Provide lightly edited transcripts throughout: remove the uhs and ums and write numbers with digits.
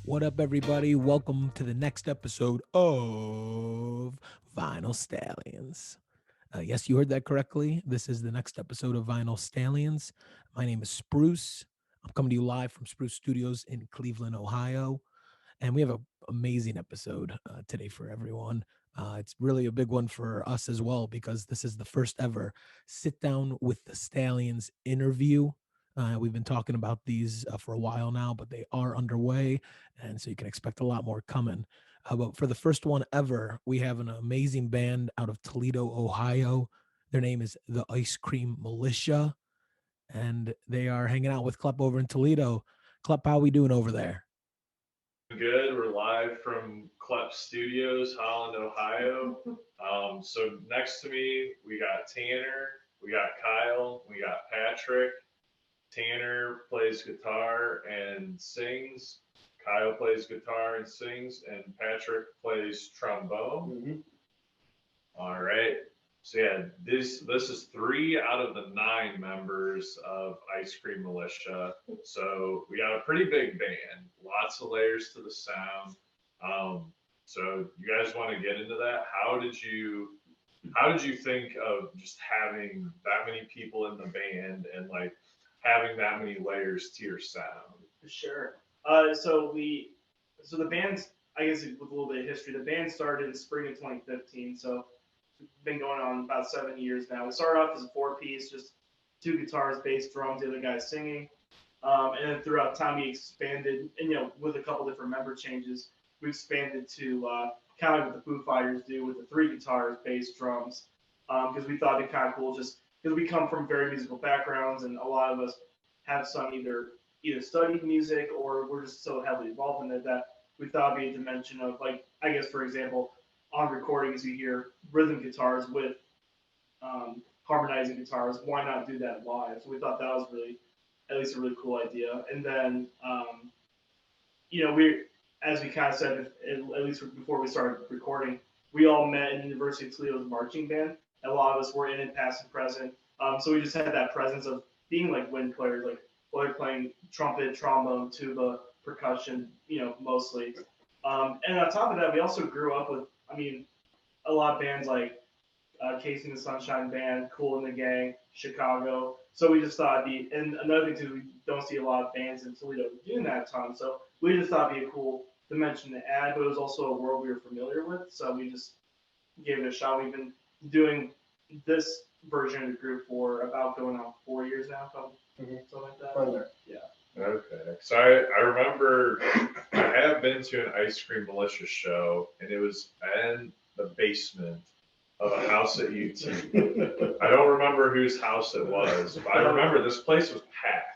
What up, everybody? Welcome to the next episode of Vinyl Stallions. Yes, you heard that correctly. This is the next episode of Vinyl Stallions. My name is Spruce. I'm coming to you live from Spruce Studios in Cleveland, Ohio. And we have an amazing episode today for everyone. It's really a big one for us as well because this is the first ever Sit Down with the Stallions interview. We've been talking about these for a while now, but they are underway. And so you can expect a lot more coming. But for the first one ever, we have an amazing band out of Toledo, Ohio. Their name is the Ice Cream Militia. And they are hanging out with Klep over in Toledo. Klep, how we doing over there? Good. We're live from Klep Studios, Holland, Ohio. So next to me, we got Tanner, we got Kyle, we got Patrick. Tanner plays guitar and sings. Kyle plays guitar and sings, and Patrick plays trombone. All right. So yeah, this is 3 out of the 9 members of Ice Cream Militia. So we got a pretty big band, lots of layers to the sound. So you guys want to get into that? How did you think of just having that many people in the band and like having that many layers to your sound? Sure. So the band's, I guess with a little bit of history, the band started in spring of 2015. So it's been going on about 7 years now. We started off as a 4-piece, just 2 guitars, bass, drums, the other guy singing. And then throughout time, we expanded, and with a couple different member changes, we expanded to kind of what the Foo Fighters do with the 3 guitars, bass, drums, because we thought it'd be kind of cool, just because we come from very musical backgrounds, and a lot of us have some either studied music or we're just so heavily involved in it that we thought it'd be a dimension of, like, I guess for example, on recordings you hear rhythm guitars with harmonizing guitars. Why not do that live? So we thought that was really, at least a really cool idea. And then, we, as we kind of said, at least before we started recording, we all met in the University of Toledo's marching band. A lot of us were in it, past and present. So we just had that presence of being like wind players, like whether playing trumpet, trombone, tuba, percussion, mostly. And on top of that, we also grew up with, a lot of bands like Casey and the Sunshine Band, Cool and the Gang, Chicago. So we just thought it'd be, and another thing too, we don't see a lot of bands in Toledo doing that a ton. So we just thought it'd be a cool dimension to add, but it was also a world we were familiar with. So we just gave it a shot. We've been doing this version of the group for about going on 4 years now, something like that. Yeah. Okay. So I remember I have been to an Ice Cream Militia show, and it was in the basement of a house at UT. I don't remember whose house it was, but I remember this place was packed.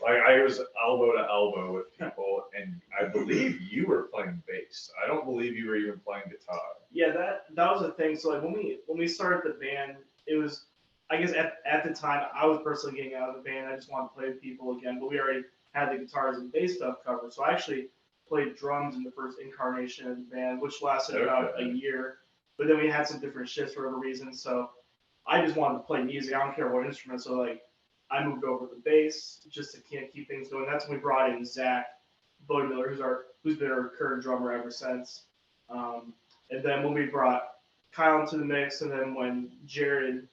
Like I was elbow to elbow with people, and I believe you were playing bass. I don't believe you were even playing guitar. Yeah, that was the thing. So like when we started the band, it was, I guess at the time I was personally getting out of the band. I just wanted to play with people again, but we already had the guitars and bass stuff covered. So I actually played drums in the first incarnation of the band, which lasted about a year. But then we had some different shifts for whatever reason. So I just wanted to play music. I don't care what instrument. So like I moved over to bass just to keep things going. That's when we brought in Zach Bodemiller, who's been our current drummer ever since. And then when we brought Kyle into the mix, and then when Jared,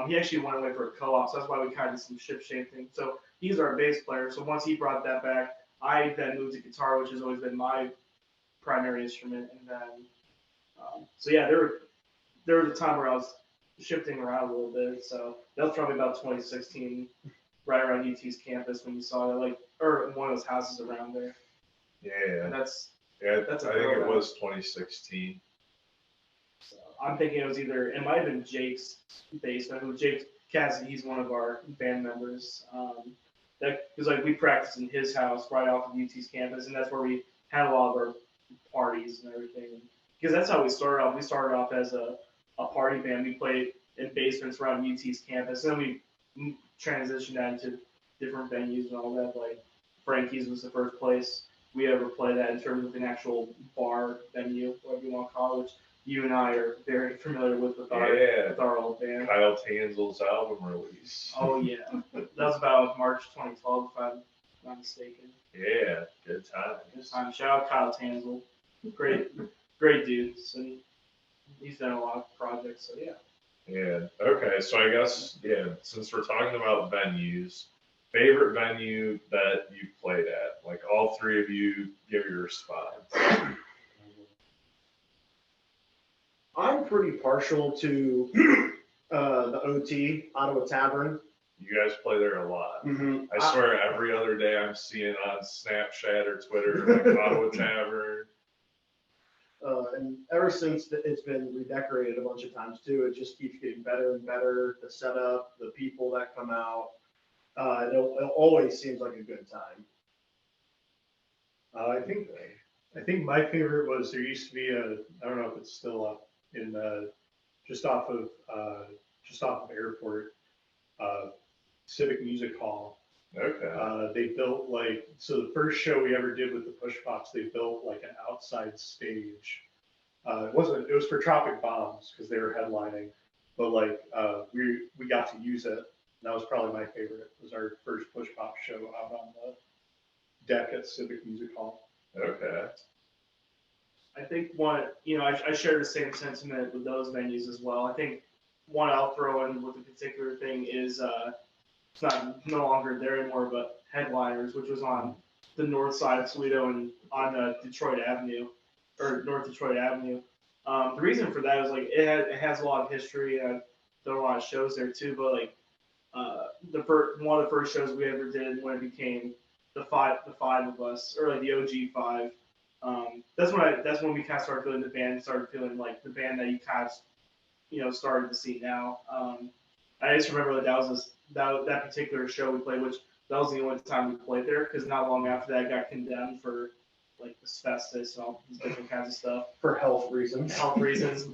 he actually went away for a co-op, so that's why we kind of did some ship shifting. So he's our bass player. So once he brought that back, I then moved to guitar, which has always been my primary instrument. And then, so yeah, there was a time where I was shifting around a little bit. So that was probably about 2016, right around UT's campus when you saw it, like, or one of those houses around there. Yeah. And that's I think it was 2016. So I'm thinking it might have been Jake's basement. Who Jake Cassidy, he's one of our band members. Because like we practiced in his house right off of UT's campus, and that's where we had a lot of our parties and everything. Because that's how we started off. We started off as a party band. We played in basements around UT's campus, and then we transitioned that into different venues and all that. Like Frankie's was the first place we ever played that in terms of an actual bar venue, whatever you want to call it, which you and I are very familiar with our old band. Kyle Tanzel's album release. Oh yeah, that was about March 2012, if I'm not mistaken. Yeah, good times. Good time. Shout out Kyle Tansel. Great dude. And he's done a lot of projects, so yeah. Yeah. Okay. So I guess since we're talking about venues, favorite venue that you've played at, like all three of you, give your response. I'm pretty partial to the OT, Ottawa Tavern. You guys play there a lot. Mm-hmm. I swear, every other day I'm seeing on Snapchat or Twitter like Ottawa Tavern. And ever since it's been redecorated a bunch of times too, it just keeps getting better and better. The setup, the people that come out, it always seems like a good time. I think my favorite was there used to be I don't know if it's still up in just off of Airport, Civic Music Hall. Okay. They built the first show we ever did with the Push Pops, they built like an outside stage. It was for Tropic Bombs because they were headlining, but we got to use it. That was probably my favorite. It was our first Push Pop show out on the deck at Civic Music Hall. Okay. I think I share the same sentiment with those venues as well. I think one I'll throw in with a particular thing is it's no longer there anymore, but Headliners, which was on the north side of Toledo and on Detroit Avenue, or North Detroit Avenue. The reason for that is it has a lot of history. I've done a lot of shows there too, but one of the first shows we ever did when it became the five of us, or the OG five. That's when we kind of started feeling the band, started feeling like the band that you kind of started to see now. I just remember that particular show we played, which that was the only time we played there, because not long after that, it got condemned for asbestos and all these different kinds of stuff. For health reasons.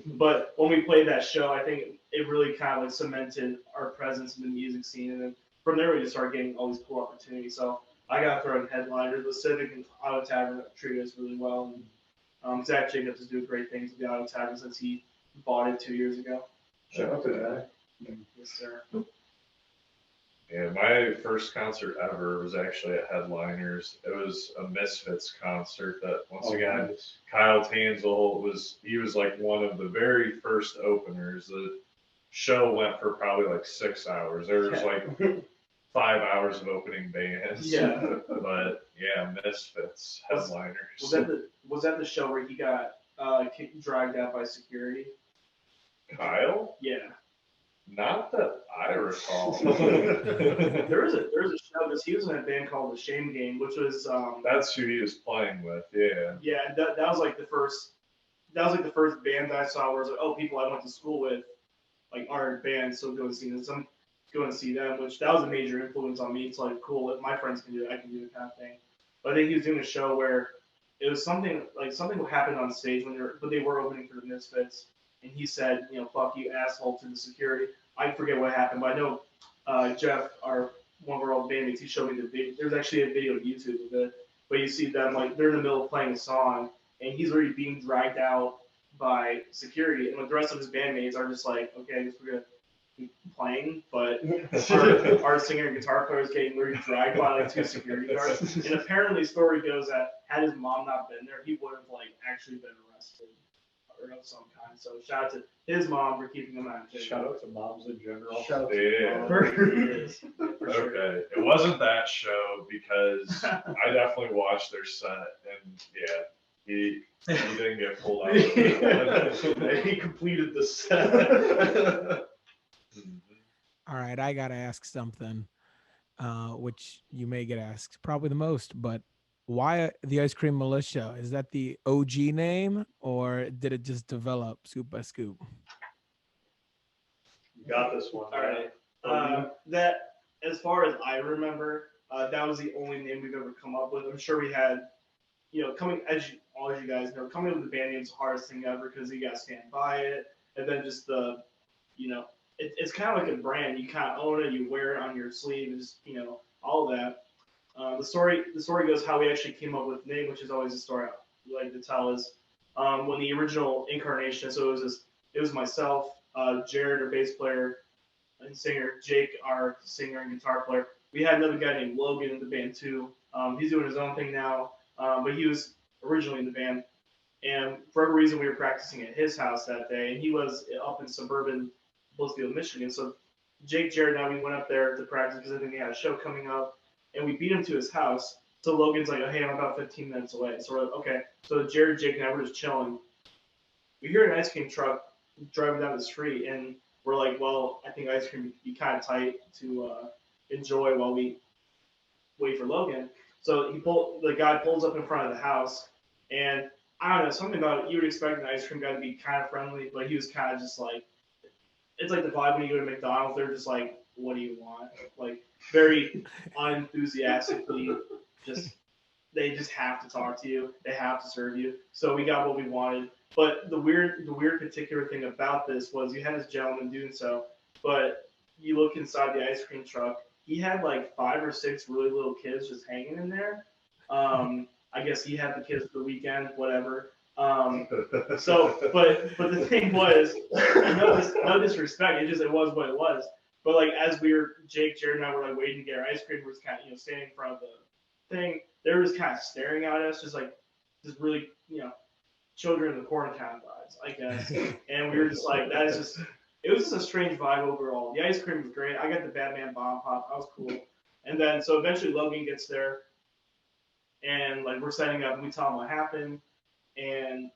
But when we played that show, I think it really kind of cemented our presence in the music scene, and then from there we just started getting all these cool opportunities. So I got to throw in Headliners. The Civic and Ottawa Tavern treated us really well, and Zach Jacobs is doing great things with the Ottawa Tavern since he bought it 2 years ago. Shout out to that. Yes, sir. Yeah, my first concert ever was actually at Headliners. It was a Misfits concert that, once again, Nice. Kyle Tansel was like one of the very first openers. The show went for probably 6 hours. There was 5 hours of opening bands. Yeah. But yeah, Misfits, Headliners. Was that the show where he got dragged out by security? Kyle? Yeah. Not that I recall. There was a show because he was in a band called The Shame Game, which was That's who he was playing with. Yeah. yeah, that was the first band that I saw where it was oh, people I went to school with are in bands, so go and see them. So I'm going to see them, which that was a major influence on me. It's cool, if my friends can do it, I can do it kind of thing. But I think he was doing a show where it was something happened on stage but they were opening for the Misfits. And he said, fuck you, asshole, to the security. I forget what happened, but I know Jeff, one of our old bandmates, he showed me the video. There's actually a video on YouTube of it, but you see them they're in the middle of playing a song, and he's already being dragged out by security, and the rest of his bandmates are just okay, I guess we're gonna keep playing, but our singer and guitar player is getting literally dragged by 2 security guards. And apparently, the story goes that had his mom not been there, he would have actually been arrested. Or of some kind. So shout out to his mom for keeping him out. Shout out to moms in general. Shout out to Yeah. For sure. Okay. It wasn't that show because I definitely watched their set, and yeah, he didn't get pulled out. He completed the set. All right, I gotta ask something, which you may get asked probably the most, but why the Ice Cream Militia? Is that the OG name, or did it just develop scoop by scoop? You got this one. All right. That, as far as I remember, that was the only name we've ever come up with. I'm sure we had, all of you guys know, coming up with the band name is the hardest thing ever because you got to stand by it, and then just it's kind of like a brand. You kind of own it, you wear it on your sleeve, and just all of that. The story goes how we actually came up with the name, which is always a story I like to tell, is when the original incarnation. So it was myself, Jared, our bass player and singer, Jake, our singer and guitar player. We had another guy named Logan in the band too. He's doing his own thing now, but he was originally in the band. And for whatever reason, we were practicing at his house that day, and he was up in suburban Blissfield, Michigan. So Jake, Jared, and I, we went up there to practice because I think he had a show coming up, and we beat him to his house. So Logan's like, oh, hey, I'm about 15 minutes away. So we're like, okay. So Jared, Jake, and I were just chilling. We hear an ice cream truck driving down the street, and we're like, well, I think ice cream would be kind of tight to enjoy while we wait for Logan. So the guy pulls up in front of the house, and I don't know, something about it. You would expect an ice cream guy to be kind of friendly, but he was kind of just like, it's like the vibe when you go to McDonald's. They're just like, what do you want? Like very unenthusiastically, just they just have to talk to you. They have to serve you. So we got what we wanted. But the weird particular thing about this was you had this gentleman doing so, but you look inside the ice cream truck. He had like 5 or 6 really little kids just hanging in there. I guess he had the kids for the weekend, whatever. But the thing was, no disrespect, it was what it was. But like as Jake, Jared, and I were like waiting to get our ice cream, we were just kind of standing in front of the thing. They were just kind of staring at us, just really children in the corn kind of vibes, I guess. And we were just like, that is just. It was just a strange vibe overall. The ice cream was great. I got the Batman bomb pop. That was cool. And then so eventually Logan gets there, and like we're setting up, and we tell him what happened, and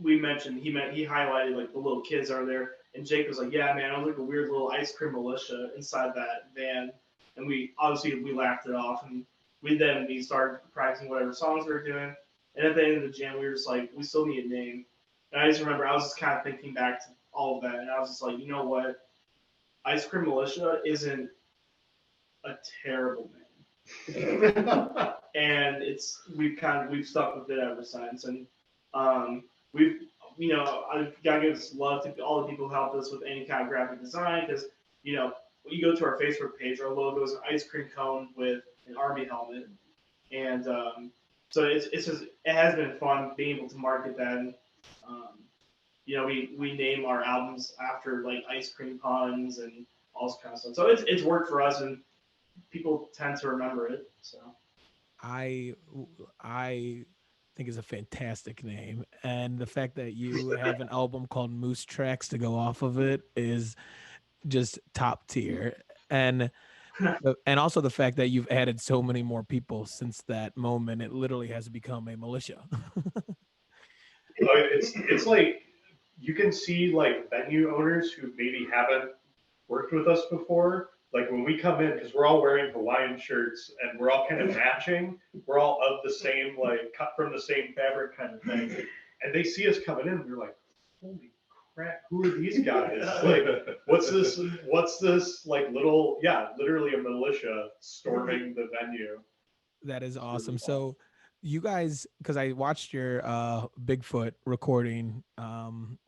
we mentioned he highlighted like the little kids are there, and Jake was like, yeah, man, I was like a weird little ice cream militia inside that van, and we laughed it off, and we started practicing whatever songs we were doing, and at the end of the jam we were just like, we still need a name, and I just remember I was just kind of thinking back to all of that, and I was just like, you know what, Ice Cream Militia isn't a terrible name. And we've stuck with it ever since, and we've I've got to give love to all the people who helped us with any kind of graphic design, because when you go to our Facebook page, our logo is an ice cream cone with an army helmet, and so it has been fun being able to market that. And, we name our albums after like ice cream puns and all this kind of stuff. So it's worked for us, and people tend to remember it. So I think is a fantastic name, and the fact that you have an album called Moose Tracks to go off of it is just top tier. And also the fact that you've added so many more people since that moment, it literally has become a militia. It's like you can see like venue owners who maybe haven't worked with us before. Like when we come in, because we're all wearing Hawaiian shirts and we're all kind of matching, we're all of the same, like cut from the same fabric kind of thing. And they see us coming in, and we're like, holy crap, who are these guys? Like, what's this like literally a militia storming the venue. That is awesome. So you guys, because I watched your Bigfoot recording,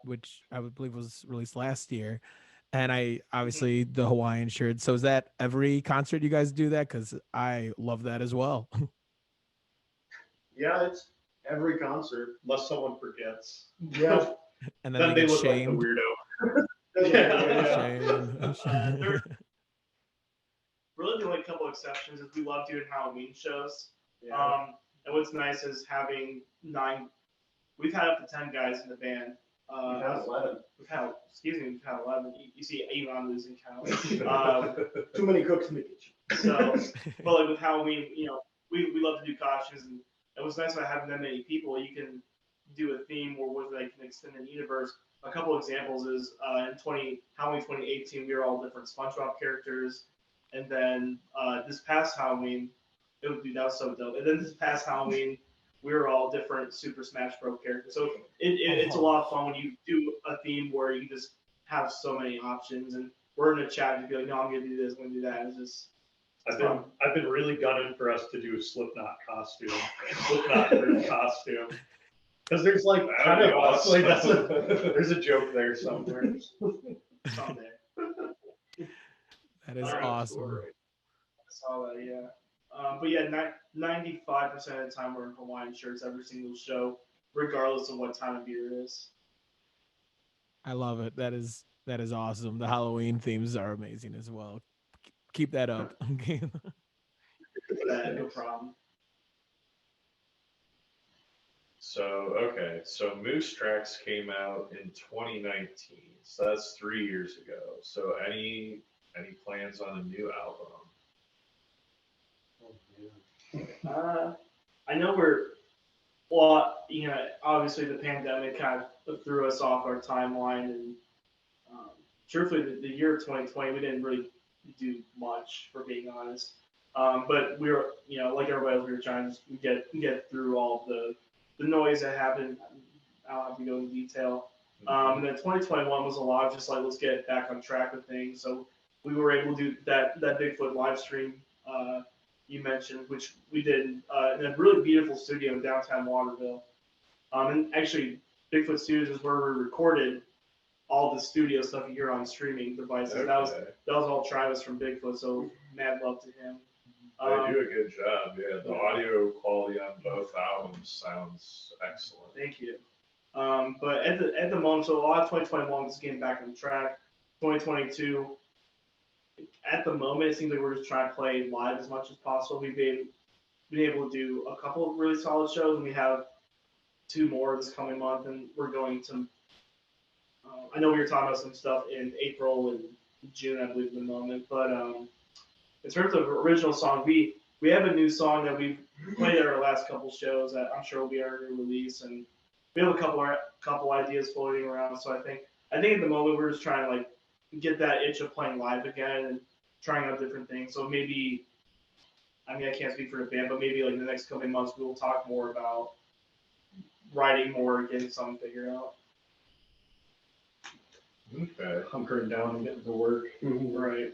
which I would believe was released last year, and I obviously the Hawaiian shirt. So is that every concert you guys do that? Because I love that as well. Yeah, it's every concert. Unless someone forgets. Yeah. And then they look shamed. like the weirdo. Shame. Really the only couple exceptions is we love doing Halloween shows. Yeah. And what's nice is having 9. We've had up to 10 guys in the band. We've had 11. We've had 11. You see, even I'm losing count. Too many cooks in the kitchen. So, but like with Halloween, we love to do costumes, and it was nice by having that many people. You can do a theme where they can extend the universe. A couple examples is in Halloween 2018, we were all different SpongeBob characters, and then this past Halloween, that was so dope. And then this past Halloween, we were all different Super Smash Bros. Characters. So it's a lot of fun when you do a theme where you just have so many options, and we're in a chat and be like, no, I'm gonna do this, I'm gonna do that. It's just I've been really gunning for us to do a Slipknot costume, Slipknot group costume, because there's like kind of us, like there's a joke there somewhere. someday. That is awesome. I saw that, yeah. But yeah, 95% of the time we're in Hawaiian shirts every single show, regardless of what time of year it is. I love it. That is awesome. The Halloween themes are amazing as well. Keep that up. that, no problem. So, okay, so Moose Tracks came out in 2019, so that's 3 years ago. So, any plans on a new album? I know obviously the pandemic kind of threw us off our timeline, and truthfully, the year 2020, we didn't really do much, for being honest. But we were, like everybody else, we were trying to get through all the noise that happened. I don't have to go into detail. And then 2021 was a lot of just like, let's get back on track with things. So we were able to do that Bigfoot live stream you mentioned, which we did in a really beautiful studio in downtown Waterville. And actually, Bigfoot Studios is where we recorded all the studio stuff you hear on streaming devices. Okay. That was all Travis from Bigfoot, so mad love to him. They do a good job. Yeah, the audio quality on both albums sounds excellent. Thank you. But at the moment, so a lot of 2021 was getting back on track. 2022, at the moment, it seems like we're just trying to play live as much as possible. We've been able to do a couple of really solid shows, and we have 2 more this coming month, and we're going to. I know we were talking about some stuff in April and June, I believe, at the moment. But in terms of original songs, we have a new song that we've played at our last couple shows that I'm sure will be our new release, and we have a couple ideas floating around. So I think at the moment we're just trying to like get that itch of playing live again and trying out different things. So maybe, I mean, I can't speak for the band, but maybe like the next coming months we will talk more about writing more, getting something figured out. Okay. Hunkering down and getting to work. Mm-hmm. Right.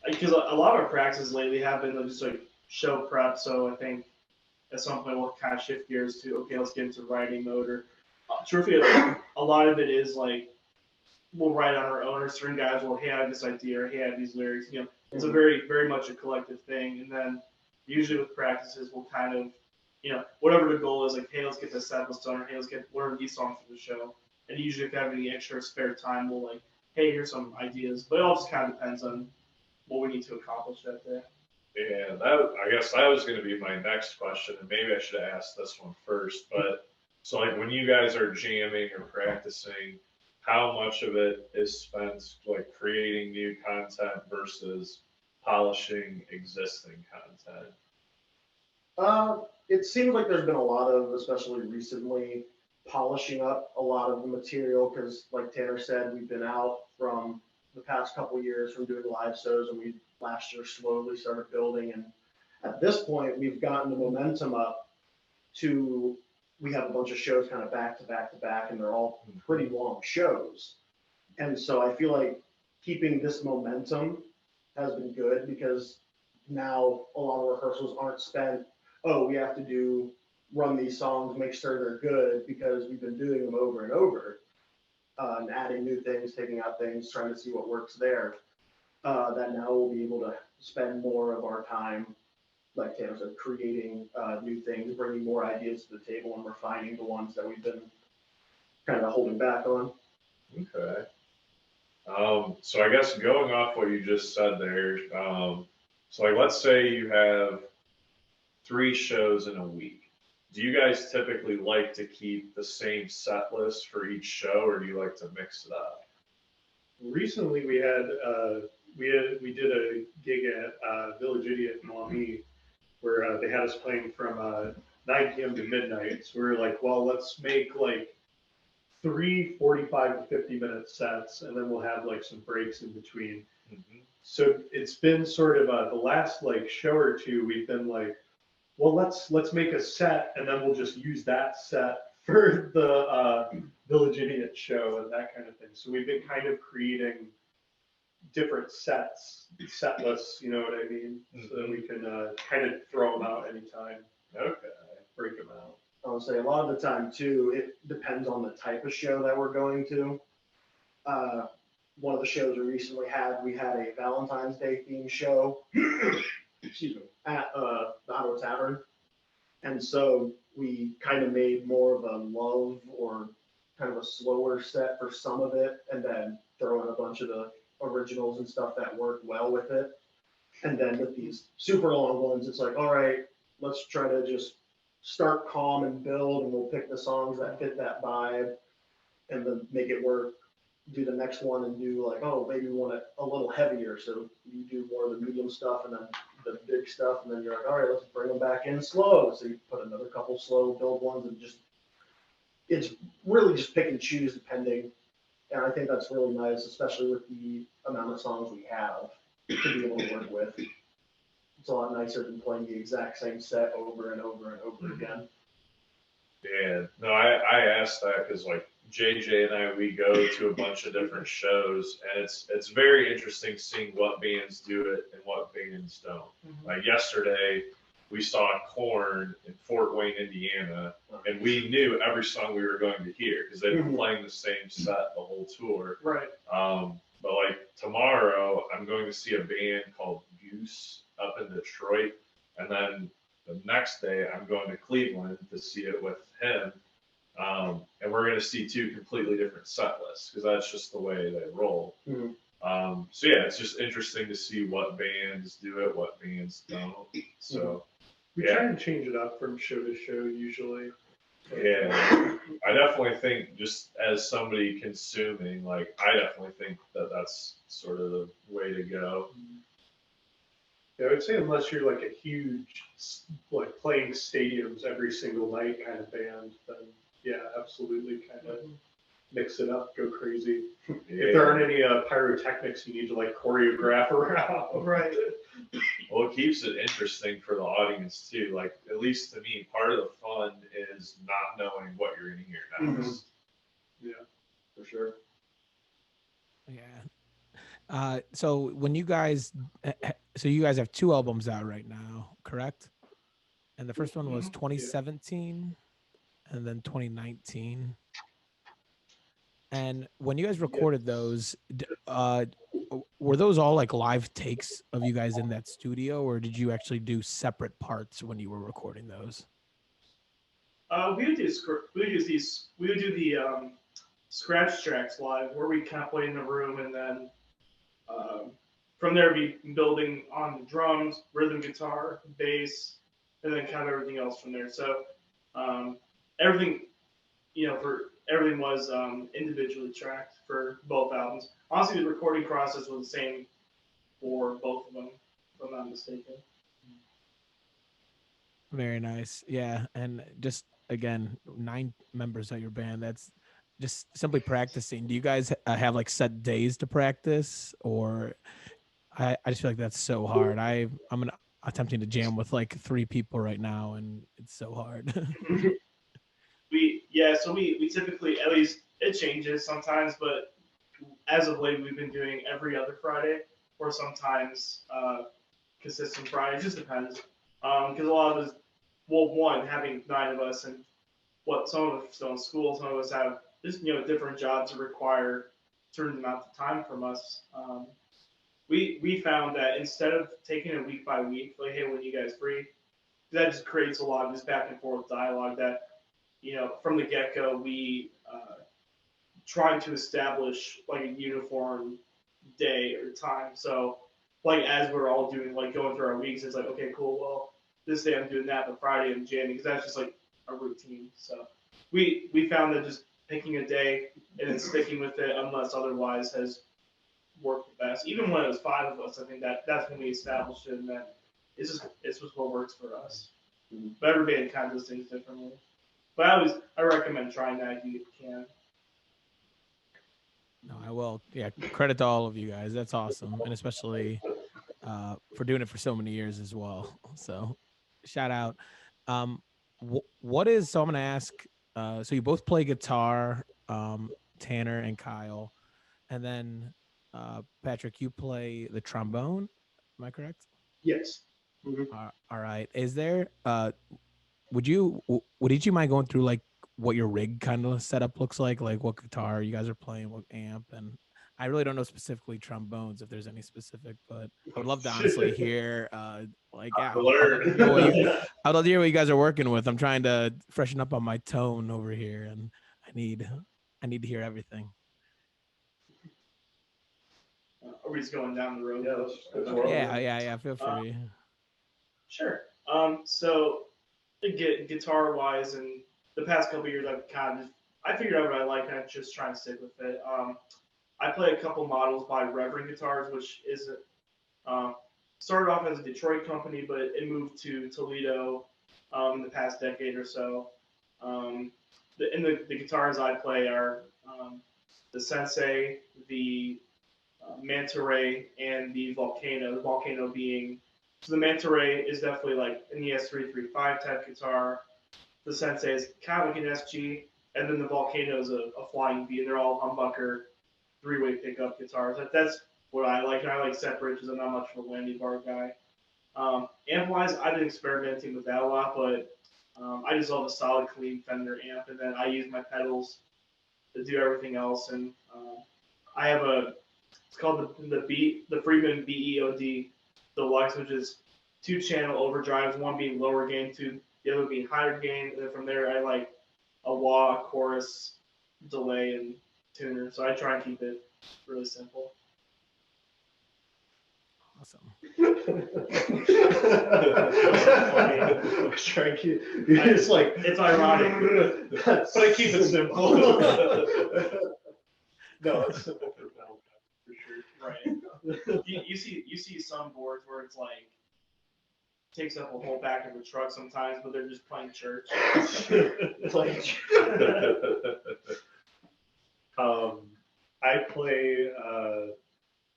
Because a lot of our practices lately have been just like show prep. So I think at some point we'll kind of shift gears to, okay, let's get into writing mode. Or truthfully, a lot of it is like we'll write on our own, or certain guys will, hey, I have this idea, or hey, I have these lyrics. It's a very, very much a collective thing. And then usually with practices, we'll kind of, whatever the goal is, like, hey, let's get this set list done, or hey, let's learn these songs for the show. And usually if we have any extra spare time, we'll like, hey, here's some ideas. But it all just kind of depends on what we need to accomplish that day. Yeah, I guess that was going to be my next question, and maybe I should have asked this one first. But so, like, when you guys are jamming or practicing, how much of it is spent like creating new content versus polishing existing content? It seems like there's been a lot of, especially recently, polishing up a lot of the material because, like Tanner said, we've been out from the past couple of years from doing live shows, and we last year slowly started building. And at this point, we've gotten the momentum up to, we have a bunch of shows kind of back to back to back, and they're all pretty long shows. And so I feel like keeping this momentum has been good because now a lot of rehearsals aren't spent, oh, we have to run these songs, make sure they're good, because we've been doing them over and over, and adding new things, taking out things, trying to see what works there. That now we'll be able to spend more of our time, like Tanner said, creating new things, bringing more ideas to the table, and refining the ones that we've been kind of holding back on. Okay. So I guess going off what you just said there, so like let's say you have 3 shows in a week. Do you guys typically like to keep the same set list for each show, or do you like to mix it up? Recently, we did a gig at Village Idiot in Maumee, where they had us playing from 9 p.m. to midnight. So we were like, well, let's make like 3 45 to 50-minute sets, and then we'll have like some breaks in between. Mm-hmm. So it's been sort of the last like show or two, we've been like, well, let's make a set, and then we'll just use that set for the Village Idiot show and that kind of thing. So we've been kind of creating different set lists, you know what I mean? Mm-hmm. So that we can kind of throw them out anytime. Okay. Break them out. I would say a lot of the time too, it depends on the type of show that we're going to. One of the shows we recently had, we had a Valentine's Day themed show. Excuse me, at the Ottawa Tavern. And so we kind of made more of a love or kind of a slower set for some of it, and then throw in a bunch of the originals and stuff that worked well with it. And then with these super long ones, it's like, all right, let's try to just start calm and build, and we'll pick the songs that fit that vibe, and then make it work. Do the next one and do like, oh, maybe we want it a little heavier, so you do more of the medium stuff and then the big stuff, and then you're like, all right, let's bring them back in slow. So you put another couple slow build ones, and just it's really just pick and choose depending. And I think that's really nice, especially with the amount of songs we have to be able to work with. It's a lot nicer than playing the exact same set over and over and over again. Yeah, no, I asked that because like JJ and I, we go to a bunch of different shows, and it's very interesting seeing what bands do it and what bands don't. Like yesterday, we saw Korn in Fort Wayne, Indiana, and we knew every song we were going to hear because they've been playing the same set the whole tour. Right. But like tomorrow, I'm going to see a band called Goose up in Detroit, and then the next day I'm going to Cleveland to see it with him. And we're going to see two completely different set lists because that's just the way they roll. So yeah, it's just interesting to see what bands do it, what bands don't. So we try and change it up from show to show usually. Yeah, I definitely think just as somebody consuming, like I definitely think that that's sort of the way to go. Yeah, I would say unless you're like a huge, like playing stadiums every single night kind of band, then yeah, absolutely kind of mix it up, go crazy. Yeah. If there aren't any pyrotechnics you need to like choreograph around. Right. Well, it keeps it interesting for the audience too. Like at least to me, part of the fun is not knowing what you're going to hear next. Yeah, For sure. Yeah. So when you guys, so you guys have 2 albums out right now, correct? And the first one was 2017, and then 2019. And when you guys recorded those, were those all like live takes of you guys in that studio, or did you actually do separate parts when you were recording those? We would do the scratch tracks live, where we kind of play in the room, and then from there be building on the drums, rhythm guitar, bass, and then kind of everything else from there. So everything, everything was individually tracked for both albums. Honestly, the recording process was the same for both of them, if I'm not mistaken. Very nice. Yeah. And just again, 9 members of your band. That's just simply practicing. Do you guys have like set days to practice, or I just feel like that's so hard. I'm attempting to jam with like 3 people right now, and it's so hard. So we typically, at least it changes sometimes, but as of late we've been doing every other Friday, or sometimes consistent Friday. It just depends, because a lot of us, one, having 9 of us, and some of us are still in school, some of us have just different jobs that require certain amount of time from us. We found that instead of taking it week by week, like, hey, when you guys free, that just creates a lot of this back and forth dialogue that, from the get-go, we tried to establish like a uniform day or time. So like as we're all doing, like going through our weeks, it's like, okay, cool, well, this day I'm doing that, but Friday I'm jamming, because that's just like a routine. So we found that just picking a day and then sticking with it, unless otherwise, has worked the best. Even when it was 5 of us, I think that's when we established it, and that it's just what works for us. But every band kind of does things differently. But I recommend trying that if you can. No, I will. Yeah, credit to all of you guys. That's awesome, and especially for doing it for so many years as well. So, shout out. What is? So I'm gonna ask. So you both play guitar, Tanner and Kyle, and then Patrick, you play the trombone. Am I correct? Yes. All right. Is there? Would each you mind going through like what your rig kind of setup looks like what guitar you guys are playing, what amp? And I really don't know specifically trombones, if there's any specific, but I would love to honestly hear I'd love to hear what you guys are working with. I'm trying to freshen up on my tone over here, and I need to hear everything. Are we just going down the road? Yeah, let's Okay. Yeah, feel free. Sure. So guitar wise, and the past couple years, I figured out what I like, and I'm just trying to stick with it. I play a couple models by Reverend Guitars, which is started off as a Detroit company, but it moved to Toledo in the past decade or so. The guitars I play are the Sensei, the Manta Ray, and the Volcano. The Volcano being, so the Manta Ray is definitely like an ES335 type guitar. The Sensei is kind of like an SG, and then the Volcano is a flying V. They're all humbucker, three-way pickup guitars. That's what I like, and I like separate because I'm not much of a Landy bar guy. Amp-wise, I've been experimenting with that a lot, but I just love a solid, clean Fender amp, and then I use my pedals to do everything else. And I have it's called the Freeman BEOD Deluxe, which is 2-channel overdrives, one being lower gain, the other being higher gain, and then from there I like a wah, chorus, delay, and tuner. So I try and keep it really simple. Awesome. Try and keep, it's like It's ironic, but I keep it simple. No, it's simple for Valentine for sure. right? You see some boards where it's like takes up a whole back of the truck sometimes, but they're just playing church. I play.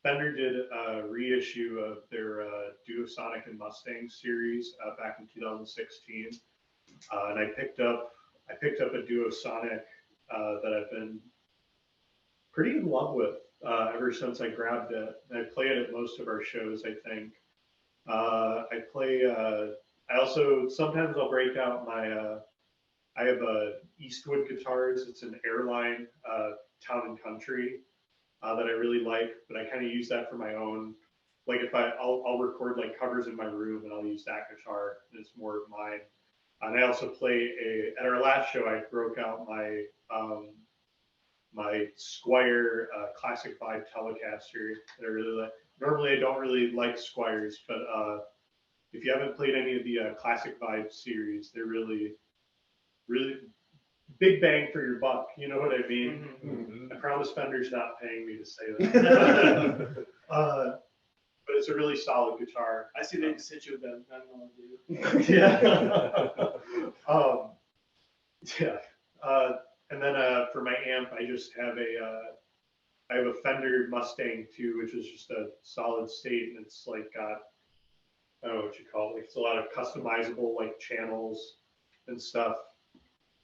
Fender did a reissue of their Duosonic and Mustang series back in 2016, and I picked up a Duosonic that I've been pretty in love with ever since I grabbed it. And I play it at most of our shows, I think. I play. I also sometimes I'll break out my. I have Eastwood guitars. It's an Airline Town and Country that I really like, but I kind of use that for my own. Like if I'll record like covers in my room and I'll use that guitar. It's more of mine. And I also play at our last show I broke out my my Squier Classic Vibe Telecaster that I really like. Normally I don't really like Squiers, but if you haven't played any of the Classic Vibe series, they're really big bang for your buck. You know what I mean? Mm-hmm. I promise Fender's not paying me to say that. But it's a really solid guitar. I see they just hit you with that. I don't know, dude. Yeah. Yeah. And then for my amp, I just have I have a Fender Mustang too, which is just a solid state, and it's like got, I don't know what you call it. Like it's a lot of customizable like channels and stuff.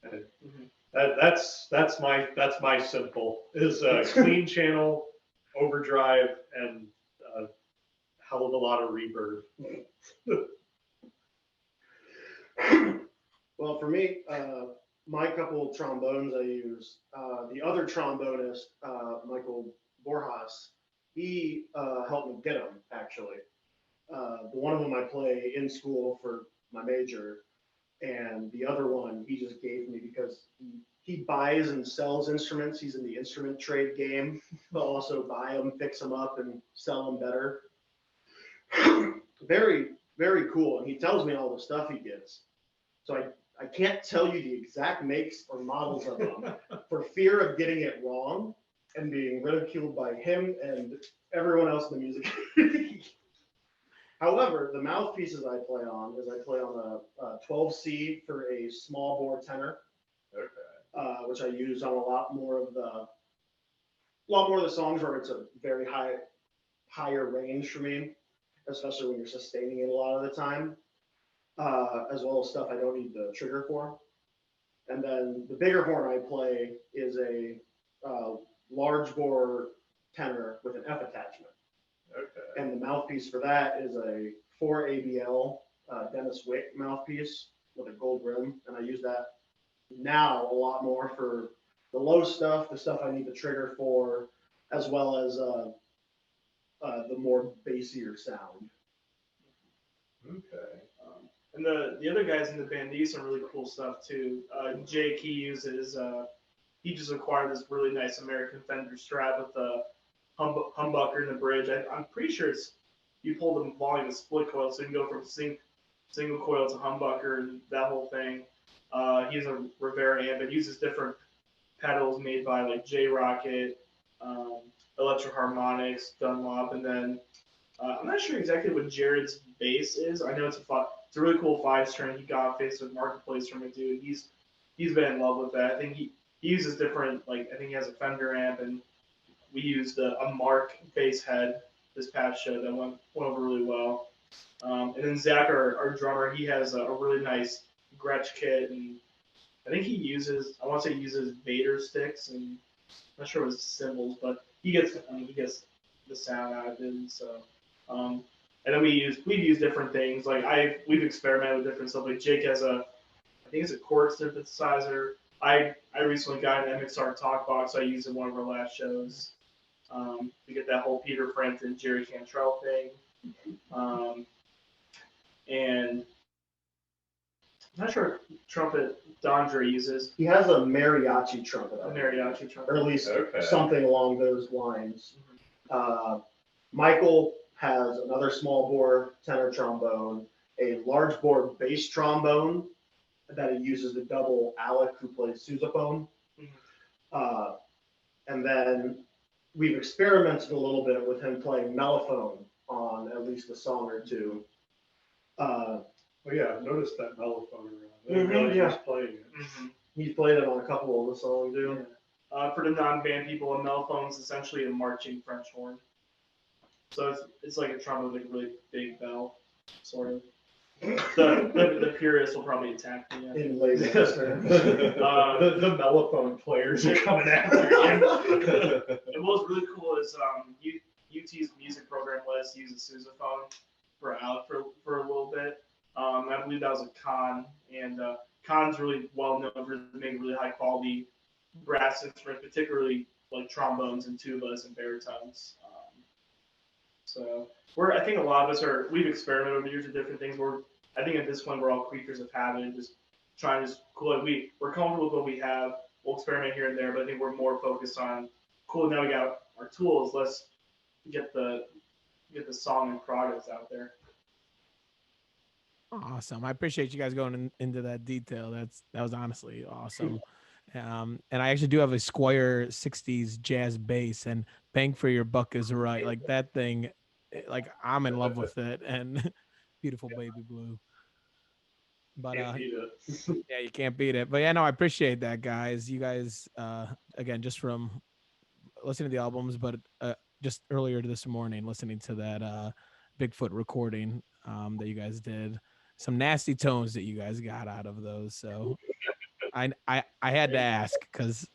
And that's my simple is a clean channel, overdrive, and a hell of a lot of reverb. Well, for me, my couple of trombones I use, the other trombonist, Michael Borjas, he helped me get them, actually. The one of them I play in school for my major, and the other one he just gave me because he buys and sells instruments. He's in the instrument trade game. He'll also buy them, fix them up, and sell them better. Very, very cool. And he tells me all the stuff he gets. So I can't tell you the exact makes or models of them for fear of getting it wrong and being ridiculed by him and everyone else in the music community. However, the mouthpieces I play on a 12C for a small bore tenor, which I use on a lot more of the songs where it's a very higher range for me, especially when you're sustaining it a lot of the time, as well as stuff I don't need the trigger for. And then the bigger horn I play is a large bore tenor with an F attachment. Okay. And the mouthpiece for that is a 4 ABL Dennis Wick mouthpiece with a gold rim, and I use that now a lot more for the low stuff, the stuff I need the trigger for, as well as the more bassier sound. Okay. And the other guys in the band, they use some really cool stuff too. Jake, he uses, he just acquired this really nice American Fender Strat with the humbucker in the bridge. I'm pretty sure you pull the volume of split coil, so you can go from sync single coil to humbucker, that whole thing. He has a Rivera amp. It uses different pedals made by like J Rocket, Electro Harmonics, Dunlop, and then I'm not sure exactly what Jared's bass is. I know it's a really cool 5-string. He got Facebook Marketplace from a dude. He's been in love with that. I think he uses different, like, I think he has a Fender amp, and we used a Mark bass head this past show that went over really well. And then Zach, our drummer, he has a really nice Gretsch kit, and I think he uses Vader sticks, and I'm not sure what his cymbals, but he gets the sound out of it. And so, and then we've used different things. Like we've experimented with different stuff. Like Jake has I think it's a chord synthesizer. I recently got an MXR talk box. I used in one of our last shows to get that whole Peter Frampton, Jerry Cantrell thing. And I'm not sure trumpet Dondre uses. He has a mariachi trumpet. A mariachi trumpet. Or at least Okay. something along those lines. Michael has another small bore tenor trombone, a large bore bass trombone that he uses the double Alec who plays sousaphone. And then we've experimented a little bit with him playing mellophone on at least a song or two. Oh yeah, I've noticed that mellophone around. I didn't realize he was playing it. He's played it on a couple of the songs too. For the non-band people, a mellophone is essentially a marching French horn. So it's like a trumpet with a really big bell, sort of. The purists will probably attack me. In layman's terms. The mellophone players are coming after you. And what's really cool is UT's music program let us use a sousaphone for a little bit. I believe that was a Con, and Con's really well known for making really high quality brass instruments, particularly like trombones and tubas and baritones. So I think a lot of us we've experimented over the years with different things. I think at this point we're all creatures of habit and just trying to cool. Like we're comfortable with what we have. We'll experiment here and there, but I think we're more focused on cool. Now we got our tools. Let's get the song and products out there. Awesome. I appreciate you guys going into that detail. That was honestly awesome. And I actually do have a Squire 60s jazz bass, and bang for your buck is right. Like that thing, like I'm in love with it, and beautiful baby blue. But Can't beat it. yeah, you can't beat it. But yeah, no, I appreciate that, guys. You guys, again, just from listening to the albums, but just earlier this morning, listening to that Bigfoot recording that you guys did. Some nasty tones that you guys got out of those. So I had to ask because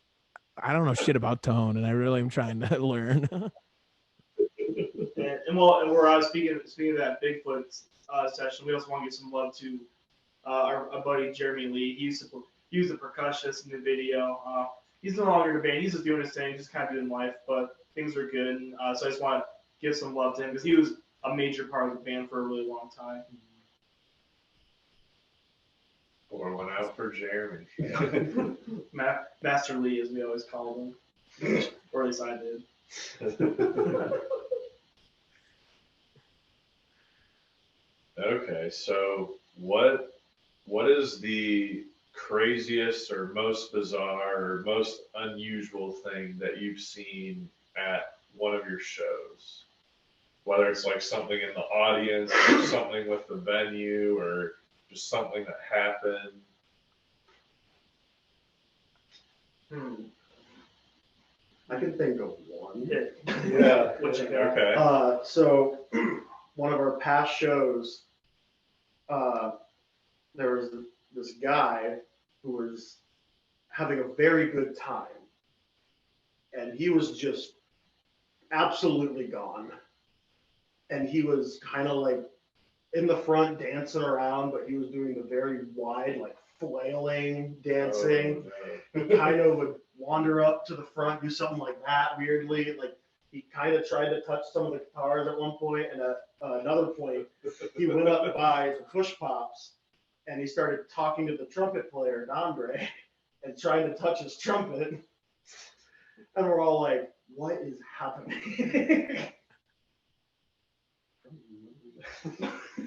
I don't know shit about tone, and I really am trying to learn. and we're speaking of that Bigfoot session. We also want to give some love to our buddy Jeremy Lee. He was the percussionist in the video. He's no longer in the band. He's just doing his thing, just kind of doing life, but things are good. And, so I just want to give some love to him because he was a major part of the band for a really long time. Pour one out for Jeremy. Master Lee, as we always call him, or at least I did. Okay, so what is the craziest or most bizarre or most unusual thing that you've seen at one of your shows? Whether it's like something in the audience or something with the venue or just something that happened. I can think of one. Yeah. What you got? Okay. So one of our past shows, there was this guy who was having a very good time, and he was just absolutely gone. And he was kind of like in the front dancing around, but he was doing the very wide, like flailing dancing. Oh, He kind of would wander up to the front, do something like that weirdly. Like he kind of tried to touch some of the guitars at one point, and at another point, he went up by the push pops and he started talking to the trumpet player, Andre, and trying to touch his trumpet. And we're all like, what is happening?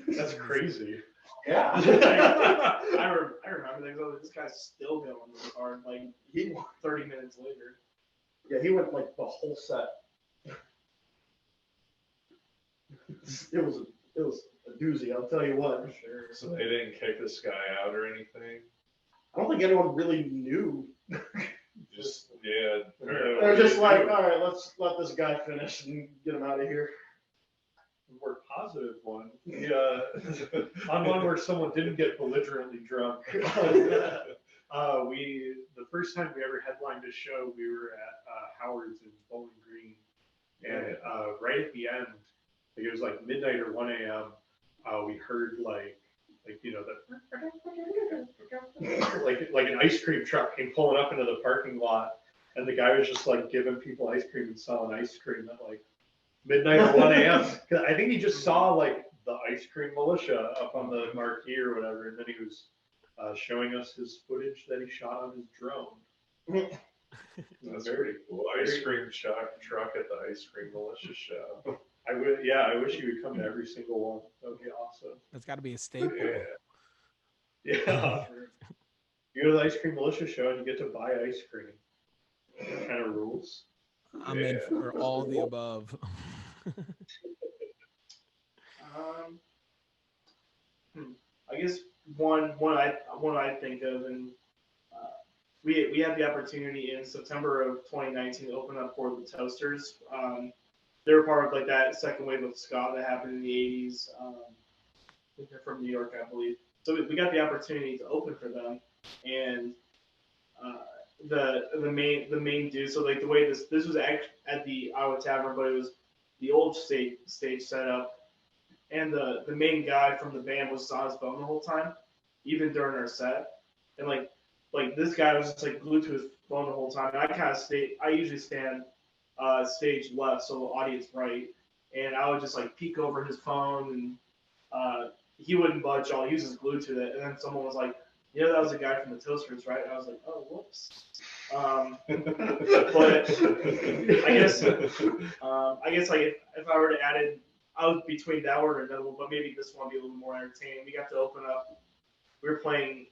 That's crazy. Yeah. I remember that. This guy's still going this hard, like He 30 minutes later. Yeah, he went like the whole set. It was a doozy, I'll tell you what. Sure. So they didn't kick this guy out or anything. I don't think anyone really knew. Just yeah. They're just like, all right, let's let this guy finish and get him out of here. More positive one. Yeah. On one where someone didn't get belligerently drunk. The first time we ever headlined a show, we were at Howard's in Bowling Green, and right at the end, like it was like midnight or 1 a.m. We heard like you know the like an ice cream truck came pulling up into the parking lot, and the guy was just like giving people ice cream and selling ice cream at like midnight or 1 a.m. Because I think he just saw like the Ice Cream Militia up on the marquee or whatever, and then he was showing us his footage that he shot on his drone. That's pretty cool. Ice cream truck at the Ice Cream Militia show. I wish he would come to every single one. That would be awesome. That's got to be a staple. Yeah. You go to the Ice Cream Militia show and you get to buy ice cream. That kind of rules. I'm in for all the above. I guess one I think of, and we had the opportunity in September of 2019 to open up for the Toasters. They were part of like that second wave of ska that happened in the 80s. They're from New York, I believe. So we got the opportunity to open for them, and the main dude. So like the way this was at the Iowa Tavern, but it was the old stage setup, and the main guy from the band was on his phone the whole time, even during our set, and like this guy was just like glued to his phone the whole time. And I usually stand stage left, so audience right, and I would just like peek over his phone, and he wouldn't budge at all. He was just glued to it. And then someone was like, "You know, that was the guy from the Toasters, right?" And I was like, "Oh, whoops." But I guess like if I were to add in, I was between that one or another one, but maybe this one would be a little more entertaining. We got to open up. We were playing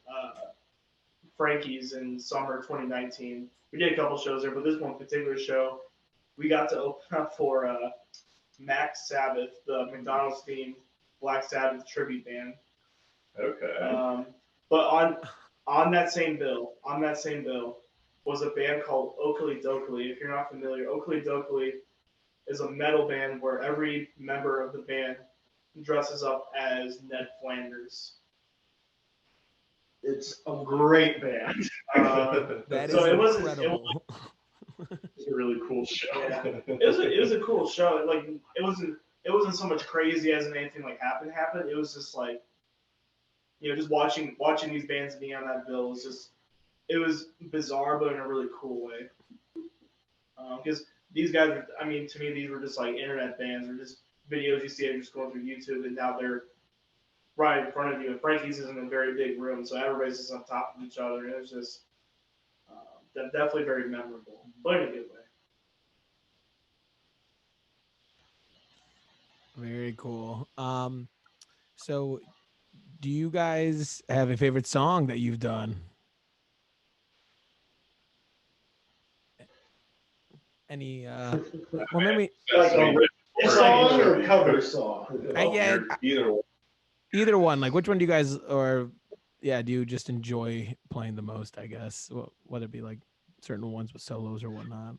Frankie's in summer 2019. We did a couple shows there, but this one particular show, we got to open up for Max Sabbath, the McDonald's themed Black Sabbath tribute band. Okay. But on that same bill was a band called Oakley Dokley. If you're not familiar, Oakley Dokley is a metal band where every member of the band dresses up as Ned Flanders. It's a great band. That so is it was incredible. It's a really cool show. Yeah, it was a cool show. Like it wasn't so much crazy as in anything like happened. It was just like, you know, just watching these bands be on that bill was it was bizarre, but in a really cool way. Because these guys are, I mean, to me, these were just like internet bands or just videos you see it just going through YouTube, and now they're right in front of you. And Frankie's is in a very big room, so everybody's just on top of each other, and it was just definitely very memorable, but in a good way. Very cool. So do you guys have a favorite song that you've done? Any well, maybe Like a song or a cover song? either one. Like, which one do you guys, or do you just enjoy playing the most, I guess, whether it be like certain ones with solos or whatnot?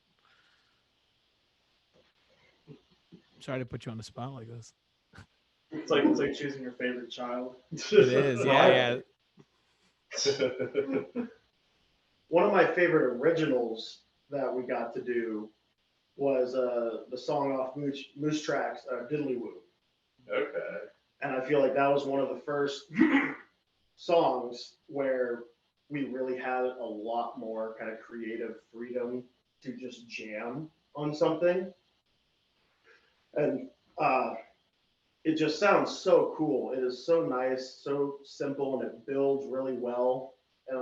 Sorry to put you on the spot like this. It's like choosing your favorite child. It is, yeah. One of my favorite originals that we got to do was the song off Moose Tracks, Diddly Woo. Okay. And I feel like that was one of the first songs where we really had a lot more kind of creative freedom to just jam on something. And it just sounds so cool. It is so nice, so simple, and it builds really well. And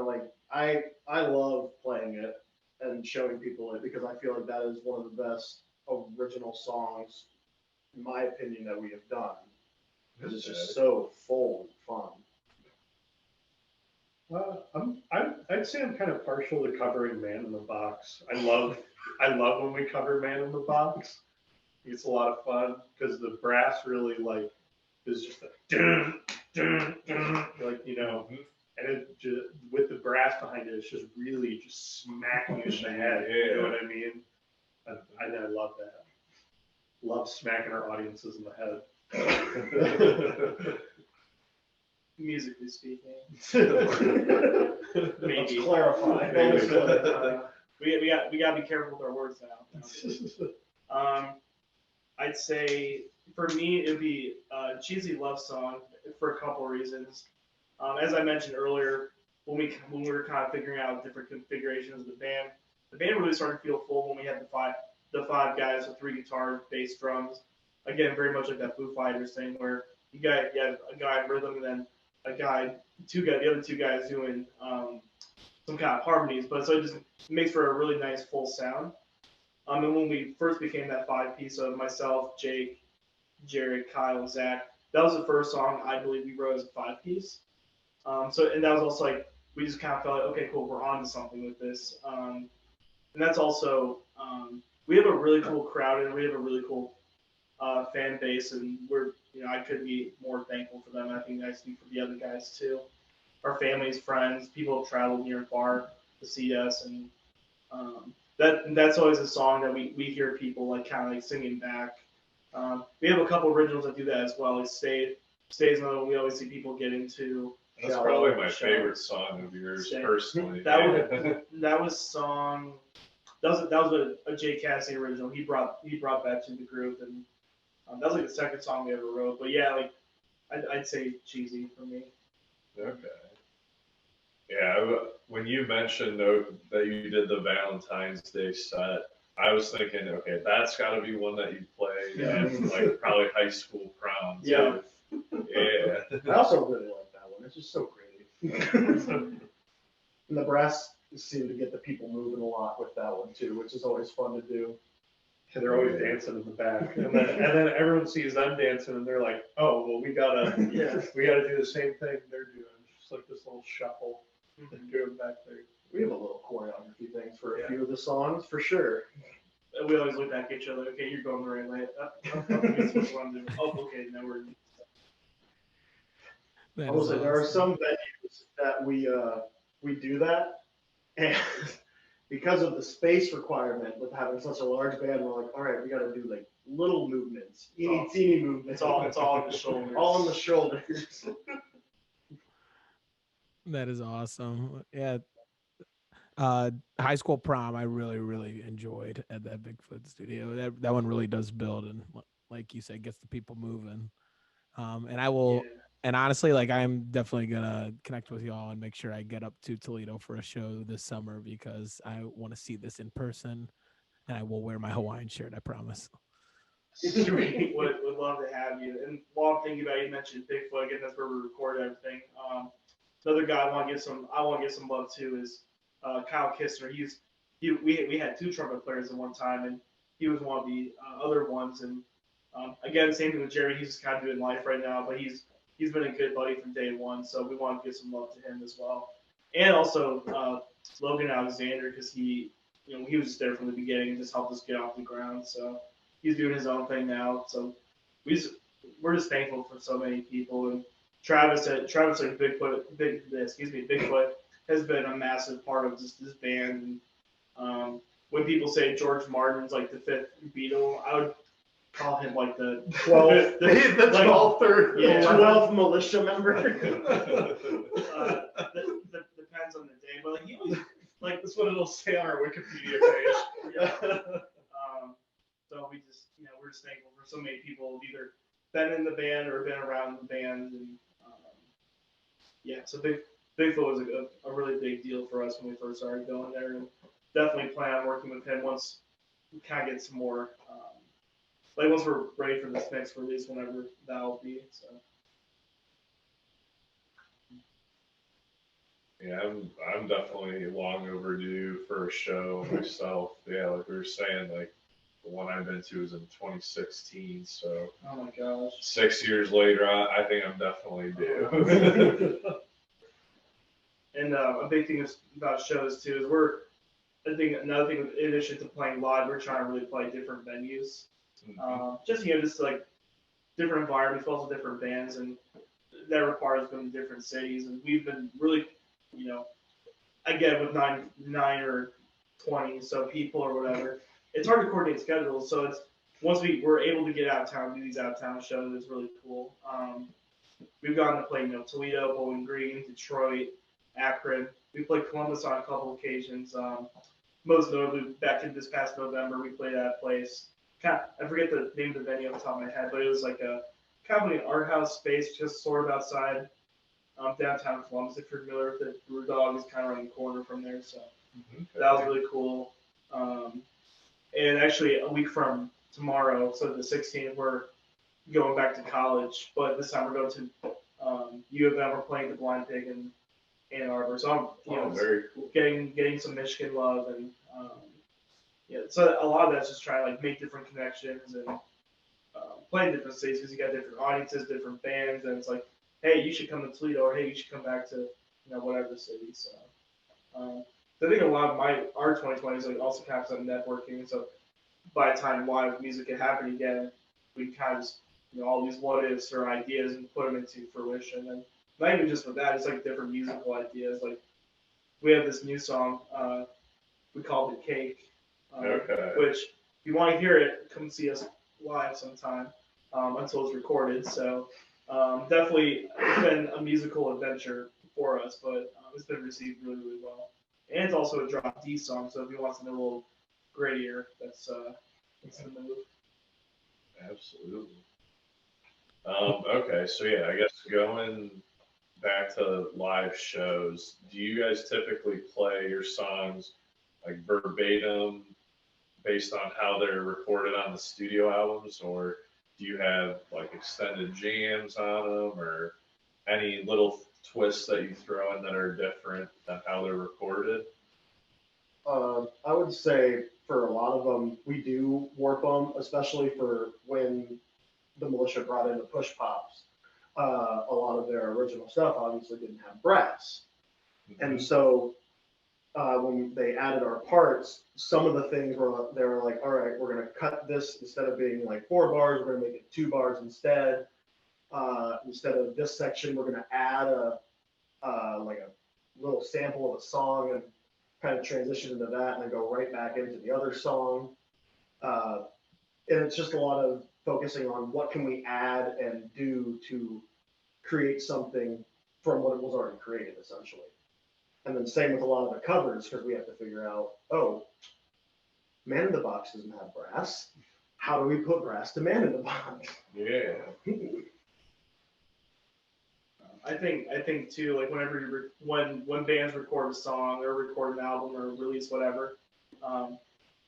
I love playing it and showing people it because I feel like that is one of the best original songs, in my opinion, that we have done. Because it's just so full and fun. I'd say I'm kind of partial to covering Man in the Box. I love when we cover Man in the Box. It's a lot of fun because the brass really like is just like dun, dun, dun, like and it just, with the brass behind it, it's just really just smacking you in the head. You know what I mean? I love that. Love smacking our audiences in the head. Musically speaking. Maybe. Maybe. Clarify. We got to be careful with our words now. I'd say for me it'd be a cheesy love song for a couple of reasons. As I mentioned earlier, when we were kind of figuring out different configurations of the band really started to feel full when we had the five guys with 3 guitars, bass, drums. Again, very much like that Foo Fighters thing where you have a guy in rhythm and then the other 2 guys doing some kind of harmonies. But so it makes for a really nice full sound. And when we first became that 5-piece of myself, Jake, Jared, Kyle, and Zach, that was the first song I believe we wrote as a 5-piece. And that was also like we just kind of felt like, okay, cool, we're on to something with this. And that's also we have a really cool crowd and we have a really cool fan base, and I couldn't be more thankful for them. I think I speak for the other guys too. Our families, friends, people have traveled near and far to see us, and that's always a song that we hear people like kind of like singing back. We have a couple originals that do that as well. Like Stay's another one we always see people get into. That's probably my favorite song of yours, personally. That was a Jay Cassidy original. He brought that to the group, and that was like the second song we ever wrote. But yeah, like I'd say cheesy for me. Okay. Yeah, when you mentioned that you did the Valentine's Day set, I was thinking, okay, that's got to be one that you play in like probably high school prom. Yeah. Yeah. I also really like that one. It's just so creative. And the brass seem to get the people moving a lot with that one too, which is always fun to do. And they're always dancing in the back, and then everyone sees them dancing, and they're like, "Oh, well, we gotta do the same thing they're doing." It's just like this little shuffle and doing back there. We have a little choreography things for a few of the songs, for sure. We always look back at each other. Okay, you're going the right way. Oh, okay, now we're. I will say there are some venues that we do that, and because of the space requirement with having such a large band, we're like, all right, we got to do like little movements, teeny movements. It's all on the shoulders. All on the shoulders. That is awesome. Yeah. High school prom, I really, really enjoyed at that Bigfoot studio. That one really does build and, like you said, gets the people moving. And I will, and honestly, like I'm definitely gonna connect with y'all and make sure I get up to Toledo for a show this summer because I want to see this in person, and I will wear my Hawaiian shirt. I promise. Sweet. Would love to have you. And while I'm thinking about it, you mentioned Bigfoot again. That's where we record everything. Another guy I want to give some love to is Kyle Kister. We had 2 trumpet players at one time, and he was one of the other ones. And again, same thing with Jerry. He's just kind of doing life right now, but he's been a good buddy from day one. So we want to give some love to him as well. And also Logan Alexander, because he was just there from the beginning and just helped us get off the ground. So he's doing his own thing now. So we're just thankful for so many people. And Travis Bigfoot has been a massive part of just this band. And when people say George Martin's like the 5th Beatle, I would call him like the 12th. The 12th militia member. Depends on the day, but like he was like That's what it'll say on our Wikipedia page. So we're just thankful for so many people who've either been in the band or been around the band, and so Bigfoot was a really big deal for us when we first started going there, and definitely plan on working with him once we kind of get some more, once we're ready for this next release, whenever that'll be. So. Yeah, I'm definitely long overdue for a show myself. Yeah, like we were saying, like the one I've been to was in 2016. So oh my gosh, 6 years later, I think I'm definitely due. And a big thing about shows too is I think another thing in addition to playing live, we're trying to really play different venues. Just just like different environments, also different bands, and that requires going to different cities. And we've been really, you know, again with nine or 20 so people or whatever, it's hard to coordinate schedules. So it's once we're able to get out of town, do these out of town shows, it's really cool. We've gotten to play, Toledo, Bowling Green, Detroit, Akron. We played Columbus on a couple occasions. Most notably, back in this past November, we played at a place. I forget the name of the venue off the top of my head, but it was like a kind of like an art house space, just sort of outside downtown Columbus. If you're familiar with it, Brew Dog is kind of around the corner from there, so that was really cool. And actually, a week from tomorrow, so the 16th, we're going back to college, but this time we're going to U of M. We're playing the Blind Pig in Ann Arbor, so I'm very cool. getting some Michigan love, and so a lot of that's just trying to like make different connections and play in different cities because you got different audiences, different bands, and it's like, hey, you should come to Toledo, or hey, you should come back to whatever city. So I think a lot of our 2020 is like also caps on networking, so by the time live music can happen again, we kind of just all these what ifs or ideas and put them into fruition. And not even just with that, it's like different musical ideas. Like we have this new song, we called it Cake, which if you want to hear it, come see us live sometime until it's recorded. So definitely it's been a musical adventure for us, but it's been received really, really well. And it's also a drop D song, so if you want something a little grittier, that's the move. Absolutely. Okay, so yeah, I guess going back to live shows, do you guys typically play your songs like verbatim based on how they're recorded on the studio albums, or do you have like extended jams on them, or any little twists that you throw in that are different than how they're recorded? I would say for a lot of them, we do warp them, especially for when the militia brought in the push pops. A lot of their original stuff obviously didn't have brass. And so when they added our parts, some of the things they were like, all right, we're going to cut this instead of being like 4 bars, we're going to make it 2 bars instead. Instead of this section, we're going to add like a little sample of a song and kind of transition into that and then go right back into the other song. And it's just a lot of focusing on what can we add and do to create something from what was already created, essentially. And then same with a lot of the covers, because we have to figure out, oh, Man in the Box doesn't have brass. How do we put brass to Man in the Box? Yeah. I think too, like whenever when bands record a song or record an album or release whatever,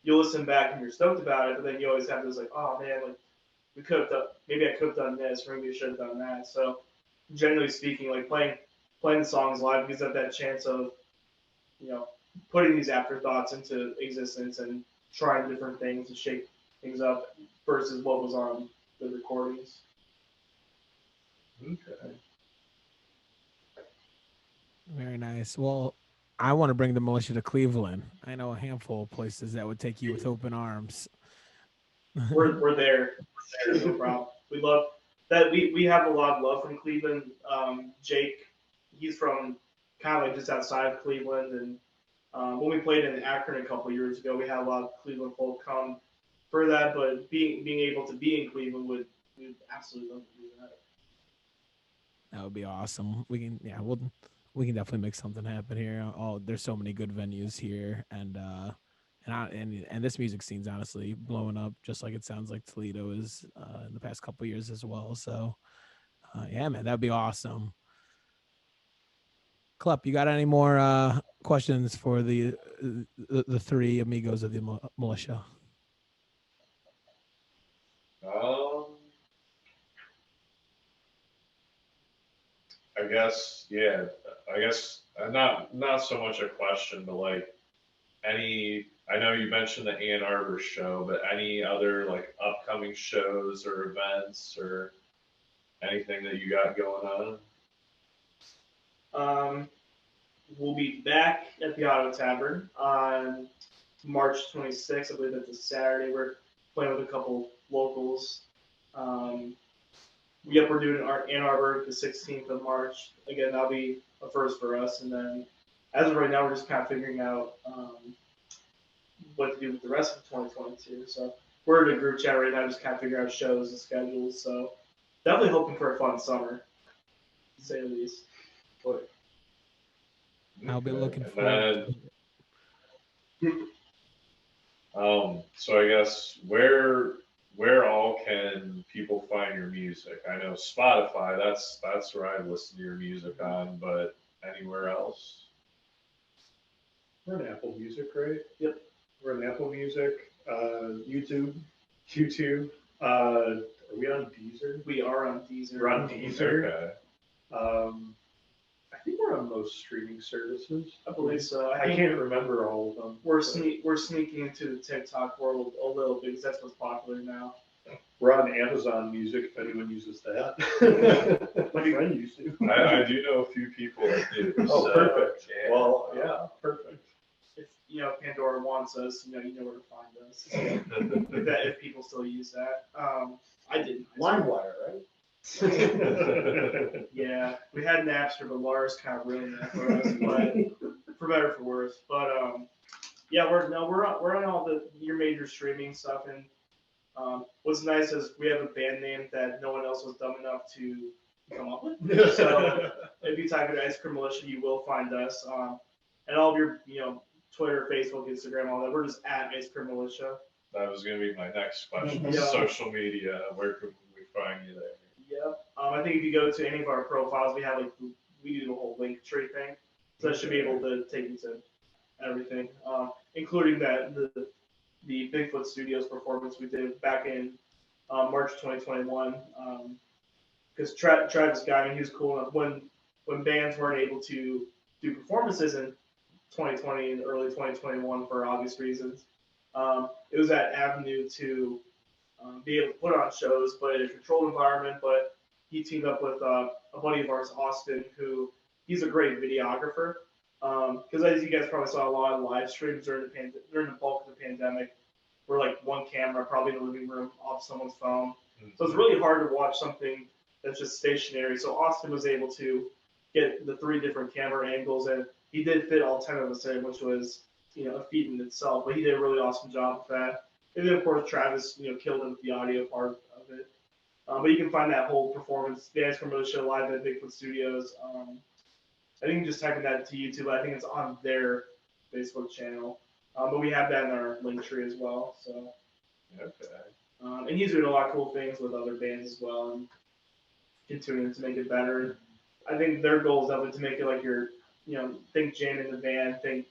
you listen back and you're stoked about it, but then you always have this like, oh man, like we could have done, maybe I could have done this, or maybe I should have done that. So generally speaking, like playing the songs live gives us that chance of, putting these afterthoughts into existence and trying different things to shake things up versus what was on the recordings. Okay. Very nice. Well, I want to bring the militia to Cleveland. I know a handful of places that would take you with open arms. We're there. No problem. We love that. We have a lot of love from Cleveland. Jake, he's from kind of like just outside of Cleveland, and when we played in Akron a couple years ago, we had a lot of Cleveland folk come for that. But being able to be in Cleveland we'd absolutely love to do that. That would be awesome. We can definitely make something happen here. There's so many good venues here, and this music scene's honestly blowing up, just like it sounds like Toledo is in the past couple of years as well. So, yeah, man, that'd be awesome. Klep, you got any more questions for the three amigos of the militia? I guess, yeah. I guess not so much a question, but like I know you mentioned the Ann Arbor show, but any other like upcoming shows or events or anything that you got going on? we'll be back at the Auto Tavern on March 26th. I believe that's a Saturday. We're playing with a couple locals. Yep, we're doing our Ann Arbor the 16th of March. Again, that'll be a first for us. And then as of right now, we're just kind of figuring out what to do with the rest of 2022. So we're in a group chat right now, just kind of figuring out shows and schedules. So definitely hoping for a fun summer, to say the least. But I'll be looking And forward. so I guess where all can people find your music? I know Spotify, that's where I listen to your music on, but anywhere else? We're on Apple Music, right? Yep. We're on Apple Music, YouTube. Are we on Deezer? we are on Deezer. We're on Deezer. Okay. I think we're on most streaming services. I believe so. I can't remember all of them. We're sneaking into the TikTok world a little bit because that's what's popular now. We're on Amazon Music if anyone uses that. My friend used to. I do know a few people that do. Oh, so, perfect. yeah. Well, yeah, perfect. If Pandora wants us, you know where to find us. If people still use that, I didn't. LimeWire, right? Yeah, we had Napster, but Lars kind of ruined that for us, but for better or for worse. But yeah, we're on all your major streaming stuff, and what's nice is we have a band name that no one else was dumb enough to come up with. So if you type in Ice Cream Militia, you will find us. And all of your Twitter, Facebook, Instagram, all that. We're just at Ice Cream Militia. That was going to be my next question. Yeah. Social media, where can we find you there? Yep. I think if you go to any of our profiles, we have we do a whole link tree thing, so that should be able to take you to everything, including the Bigfoot Studios performance we did back in March 2021. Because Travis Guy, he was cool enough when bands weren't able to do performances in 2020 and early 2021 for obvious reasons. It was that avenue to be able to put on shows, but in a controlled environment. But he teamed up with a buddy of ours, Austin, who he's a great videographer. Because as you guys probably saw, a lot of live streams during the bulk of the pandemic were like one camera, probably in the living room, off someone's phone. So it's really hard to watch something that's just stationary. So Austin was able to get the 3 different camera angles, and he did fit all 10 of us in, which was a feat in itself. But he did a really awesome job with that. And then of course Travis, killed him with the audio part of it. But you can find that whole performance, the Ice Cream Militia live at Bigfoot Studios. I think you can just type in that to YouTube. I think it's on their Facebook channel. But we have that in our link tree as well. So. Okay. And he's doing a lot of cool things with other bands as well, and continuing to make it better. I think their goal is definitely to make it like your, think jam in the band, think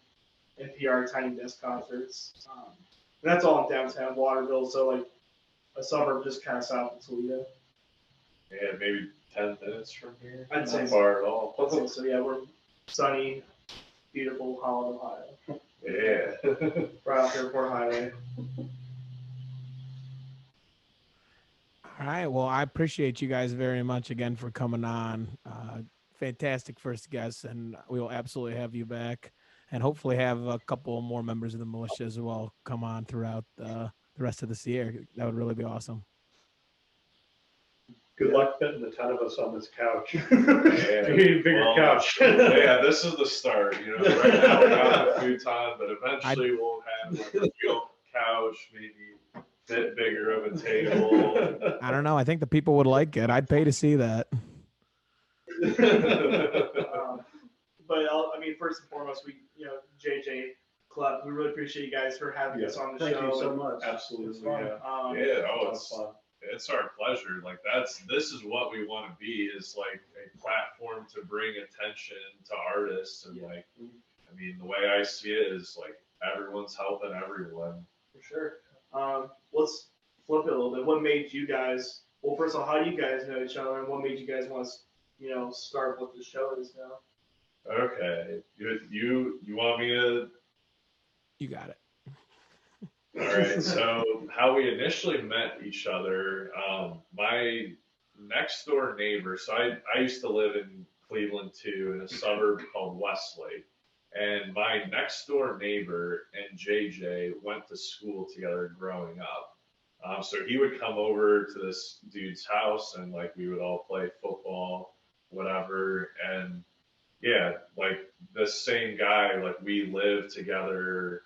NPR Tiny Desk concerts. And that's all in downtown Waterville, so like a suburb just kind of south of Toledo. Yeah, maybe 10 minutes from here. I'd say Not so. far at all. So yeah, we're sunny, beautiful Holland, Ohio. Yeah. Right off Airport Highway. All right. Well, I appreciate you guys very much again for coming on. Fantastic first guest, and we will absolutely have you back, and hopefully have a couple more members of the militia as well come on throughout the rest of this year. That would really be awesome. Good luck fitting the 10 of us on this couch. Yeah. You need a bigger couch. Yeah, this is the start. Right now we're on the futon, but eventually we'll have like a real couch, maybe bit bigger of a table. I don't know. I think the people would like it. I'd pay to see that. But first and foremost, JJ Klep, we really appreciate you guys for having us on the Thank show. you so much. Absolutely. Um, It's our pleasure. Like this is what we want to be, is like a platform to bring attention to artists. And the way I see it is like everyone's helping everyone. For sure. Let's flip it a little bit. What made you guys, well, first of all, how do you guys know each other, and what made you guys want to, start what the show is now? Okay. You want me to? You got it. All right. So how we initially met each other, my next door neighbor. So I used to live in Cleveland too, in a suburb called Westlake. And my next door neighbor and JJ went to school together growing up. So he would come over to this dude's house and like we would all play football, whatever. And yeah, like this same guy, like we lived together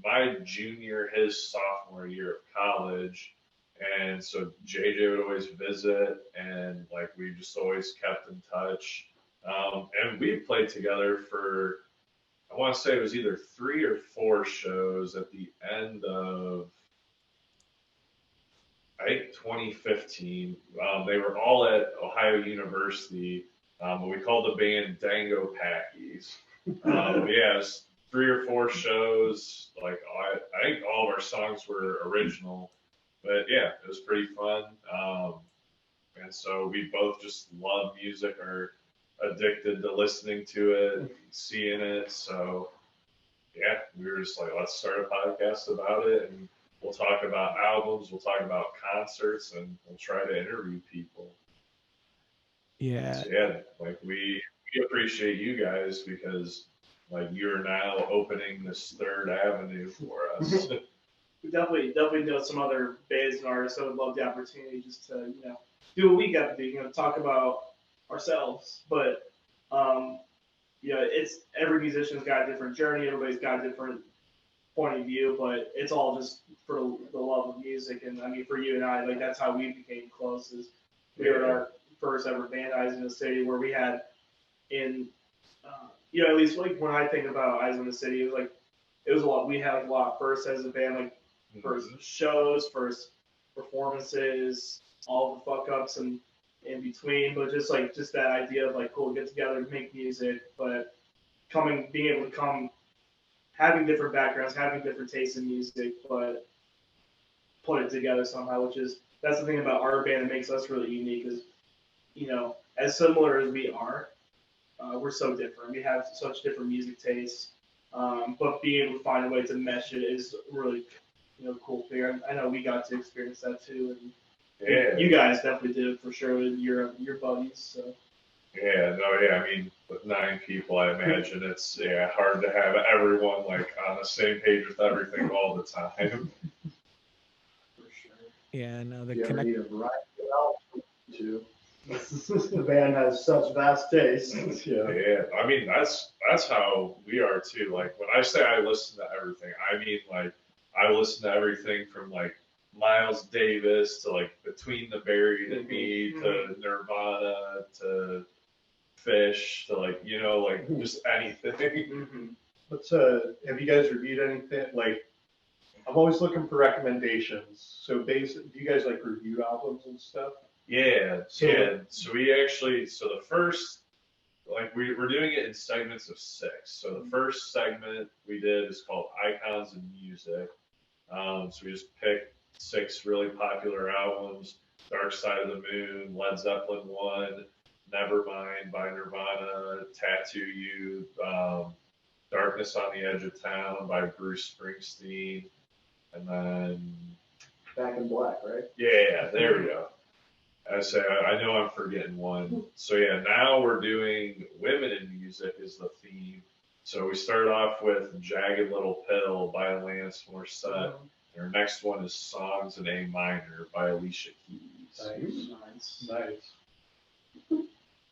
my junior, his sophomore year of college. And so JJ would always visit and like we just always kept in touch. And we played together for, I want to say it was either 3 or 4 shows at the end of, I think 2015. They were all at Ohio University. We called the band Dango Packies. Yeah, it was 3 or 4 shows. Like I think all of our songs were original, but yeah, it was pretty fun. And so we both just love music, are addicted to listening to it, seeing it. So yeah, we were just like, let's start a podcast about it, and we'll talk about albums, we'll talk about concerts, and we'll try to interview people. Yeah. So yeah, like we appreciate you guys because like you're now opening this third avenue for us. We definitely know some other bands and artists that would love the opportunity just to, do what we got to do, talk about ourselves. But, it's every musician's got a different journey. Everybody's got a different point of view, but it's all just for the love of music. And I mean, for you and I, like that's how we became close. Is we were at our first ever band, Eyes in the City, where we had at least like when I think about Eyes in the City, it was a lot. We had like a lot first as a band, like first shows, first performances, all the fuck ups and in between, but just that idea of like, cool, get together, make music, but being able to come, having different backgrounds, having different tastes in music, but put it together somehow, that's the thing about our band that makes us really unique is, as similar as we are, we're so different. We have such different music tastes, but being able to find a way to mesh it is really, cool thing. I know we got to experience that too, and you guys definitely did it for sure with your buddies. So. Yeah, no, yeah. I mean, with 9 people, I imagine it's hard to have everyone like on the same page with everything all the time. For sure. Yeah, no, the You ever connect. need a variety of albums too. The band has such vast tastes. Yeah, I mean that's how we are too. Like when I say I listen to everything, I mean like I listen to everything from like Miles Davis to like Between the Buried and Me to Nirvana to Fish to like just anything. Let's have you guys reviewed anything? Like I'm always looking for recommendations. So do you guys like review albums and stuff? Yeah. So we actually, the first, like we're doing it in segments of 6. So the first segment we did is called Icons in Music. So we just picked 6 really popular albums: Dark Side of the Moon, Led Zeppelin 1, Nevermind by Nirvana, Tattoo You, Darkness on the Edge of Town by Bruce Springsteen, and then Back in Black, right? Yeah, there we go. I know I'm forgetting one. So yeah, now we're doing Women in Music is the theme. So we started off with Jagged Little Pill by Alanis Morissette. And our next one is Songs in A Minor by Alicia Keys. Nice.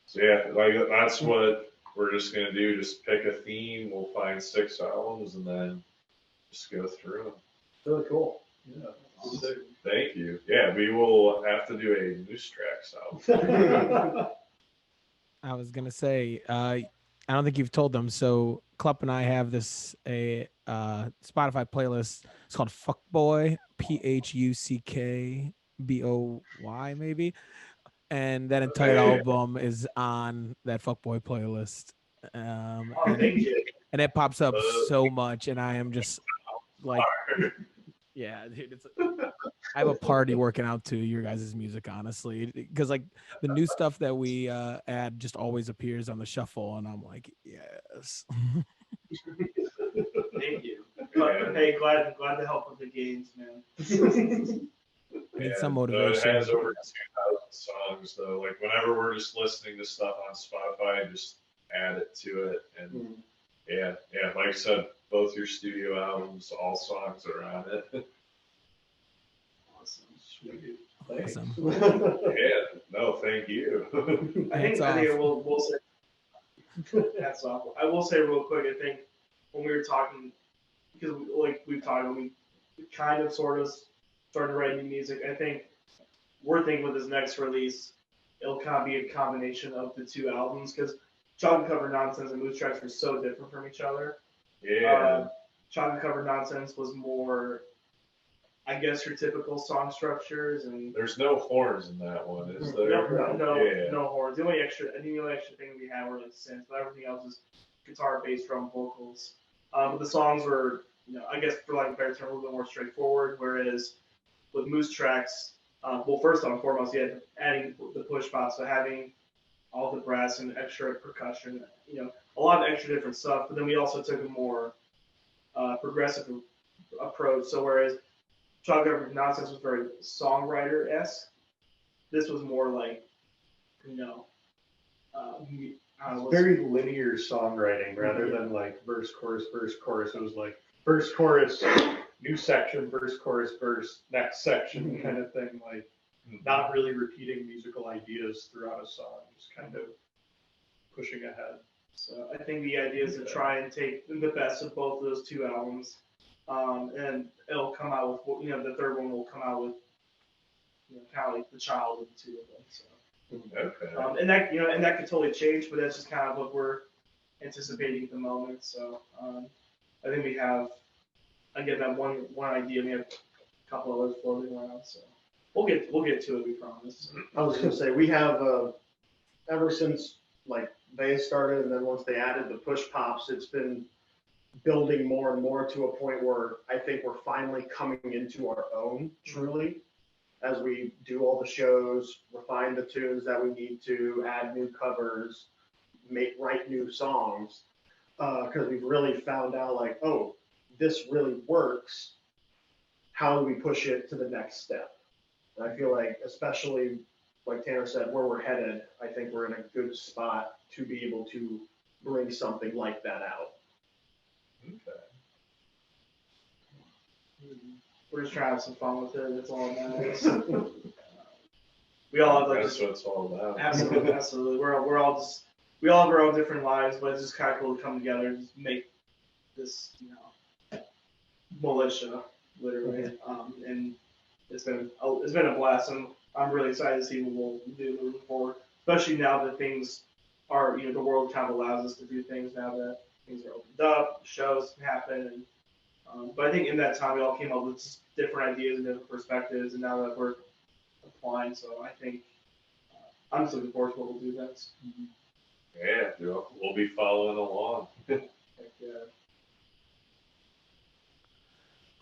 So yeah, like that's what we're just gonna do. Just pick a theme. We'll find 6 albums and then just go through them. Really cool. Yeah. Awesome. Thank you. Yeah, we will have to do a Moose Tracks album. I was gonna say, I don't think you've told them. So Klep and I have a Spotify playlist. It's called Fuckboy, PHUCKBOY maybe, and that entire album is on that Fuckboy playlist. And it pops up so much, and I am just like, yeah, dude, I have a party working out to your guys' music, honestly, because like the new stuff that we add just always appears on the shuffle, and I'm like, yes. Thank you. Hey, glad to help with the games, man. Need some motivation. It has over 2,000 songs though. Like whenever we're just listening to stuff on Spotify, just add it to it. And yeah, like I said, both your studio albums, all songs are on it. Awesome. Sweet. Awesome. Yeah, no, thank you. I think we'll say that's awful. I will say real quick. I think when we were talking, because we've talked, when we kind of sort of started writing music. I think we're thinking with this next release, it'll kind of be a combination of the two albums because Chocolate Covered Nonsense and Moose Tracks were so different from each other. Yeah. Chocolate Covered Nonsense was more, I guess, your typical song structures, and There's no horns in that one, is there? no horns. The only extra thing we had were like synths, but everything else was guitar, bass, drum, vocals. But the songs were, I guess for lack of a better term, a little bit more straightforward. Whereas with Moose Tracks, well, first and foremost, you had adding the push pop, so having all the brass and extra percussion, a lot of extra different stuff. But then we also took a more progressive approach. So whereas Chocolate Covered Nonsense was very songwriter-esque, this was more like, Very linear songwriting rather than like verse, chorus, verse, chorus. It was like verse, chorus, new section, verse, chorus, verse, next section kind of thing. Like not really repeating musical ideas throughout a song, just kind of pushing ahead. So I think the idea is to try and take the best of both of those two albums, and it'll come out with, the third one will come out with, kind of like the child of the two of them. So. Okay. And that could totally change, but that's just kind of what we're anticipating at the moment. So I think we have, again, that one idea. We have a couple others floating around. So we'll get to it. We promise. I was gonna say we have ever since like they started, and then once they added the push pops, it's been building more and more to a point where I think we're finally coming into our own truly. As we do all the shows, refine the tunes that we need to, add new covers, write new songs, because we've really found out like, oh, this really works. How do we push it to the next step? And I feel like, especially like Tanner said, where we're headed, I think we're in a good spot to be able to bring something like that out. Okay. We're just trying to have some fun with it. That's all that matters. We all have That's what it's all about. absolutely. We all have our own different lives, but it's just kind of cool to come together and just make this, militia, literally. And it's been a blast, and I'm really excited to see what we'll do moving forward. Especially now that things are, the world kind of allows us to do things now that things are opened up, shows can happen, and but I think in that time we all came up with just different ideas and different perspectives, and now that we're applying, so I think I'm just looking forward to what we'll do next. Yeah, we'll be following along. Heck yeah.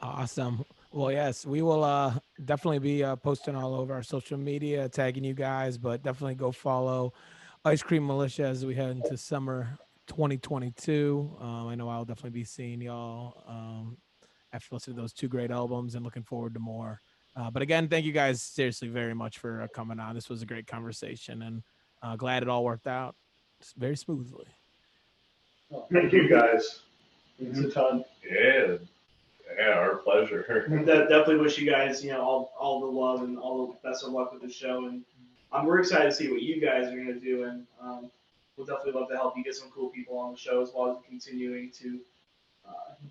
Awesome. Well, yes, we will definitely be posting all over our social media, tagging you guys, but definitely go follow Ice Cream Militia as we head into summer 2022. I know I'll definitely be seeing y'all after listening to those two great albums and looking forward to more. But again, thank you guys seriously very much for coming on. This was a great conversation, and glad it all worked out very smoothly. Thank you guys. It's a ton. Yeah, our pleasure. Definitely wish you guys, all the love and all the best of luck with the show, and we're excited to see what you guys are going to do, and we'll definitely love to help you get some cool people on the show as well as continuing to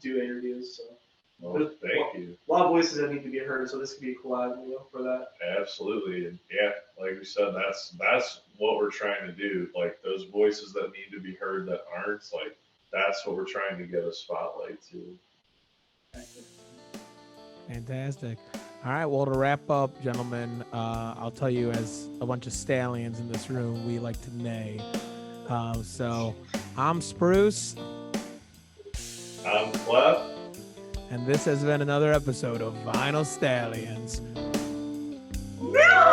do interviews. So. Well, thank you. A lot of voices that need to be heard, so this could be a cool avenue for that. Absolutely, and yeah, like we said, that's what we're trying to do. Like those voices that need to be heard that aren't, like that's what we're trying to get a spotlight to. Fantastic. All right, well, to wrap up, gentlemen, I'll tell you, as a bunch of stallions in this room, we like to neigh. So I'm Spruce. I'm Klep. And this has been another episode of Vinyl Stallions. No!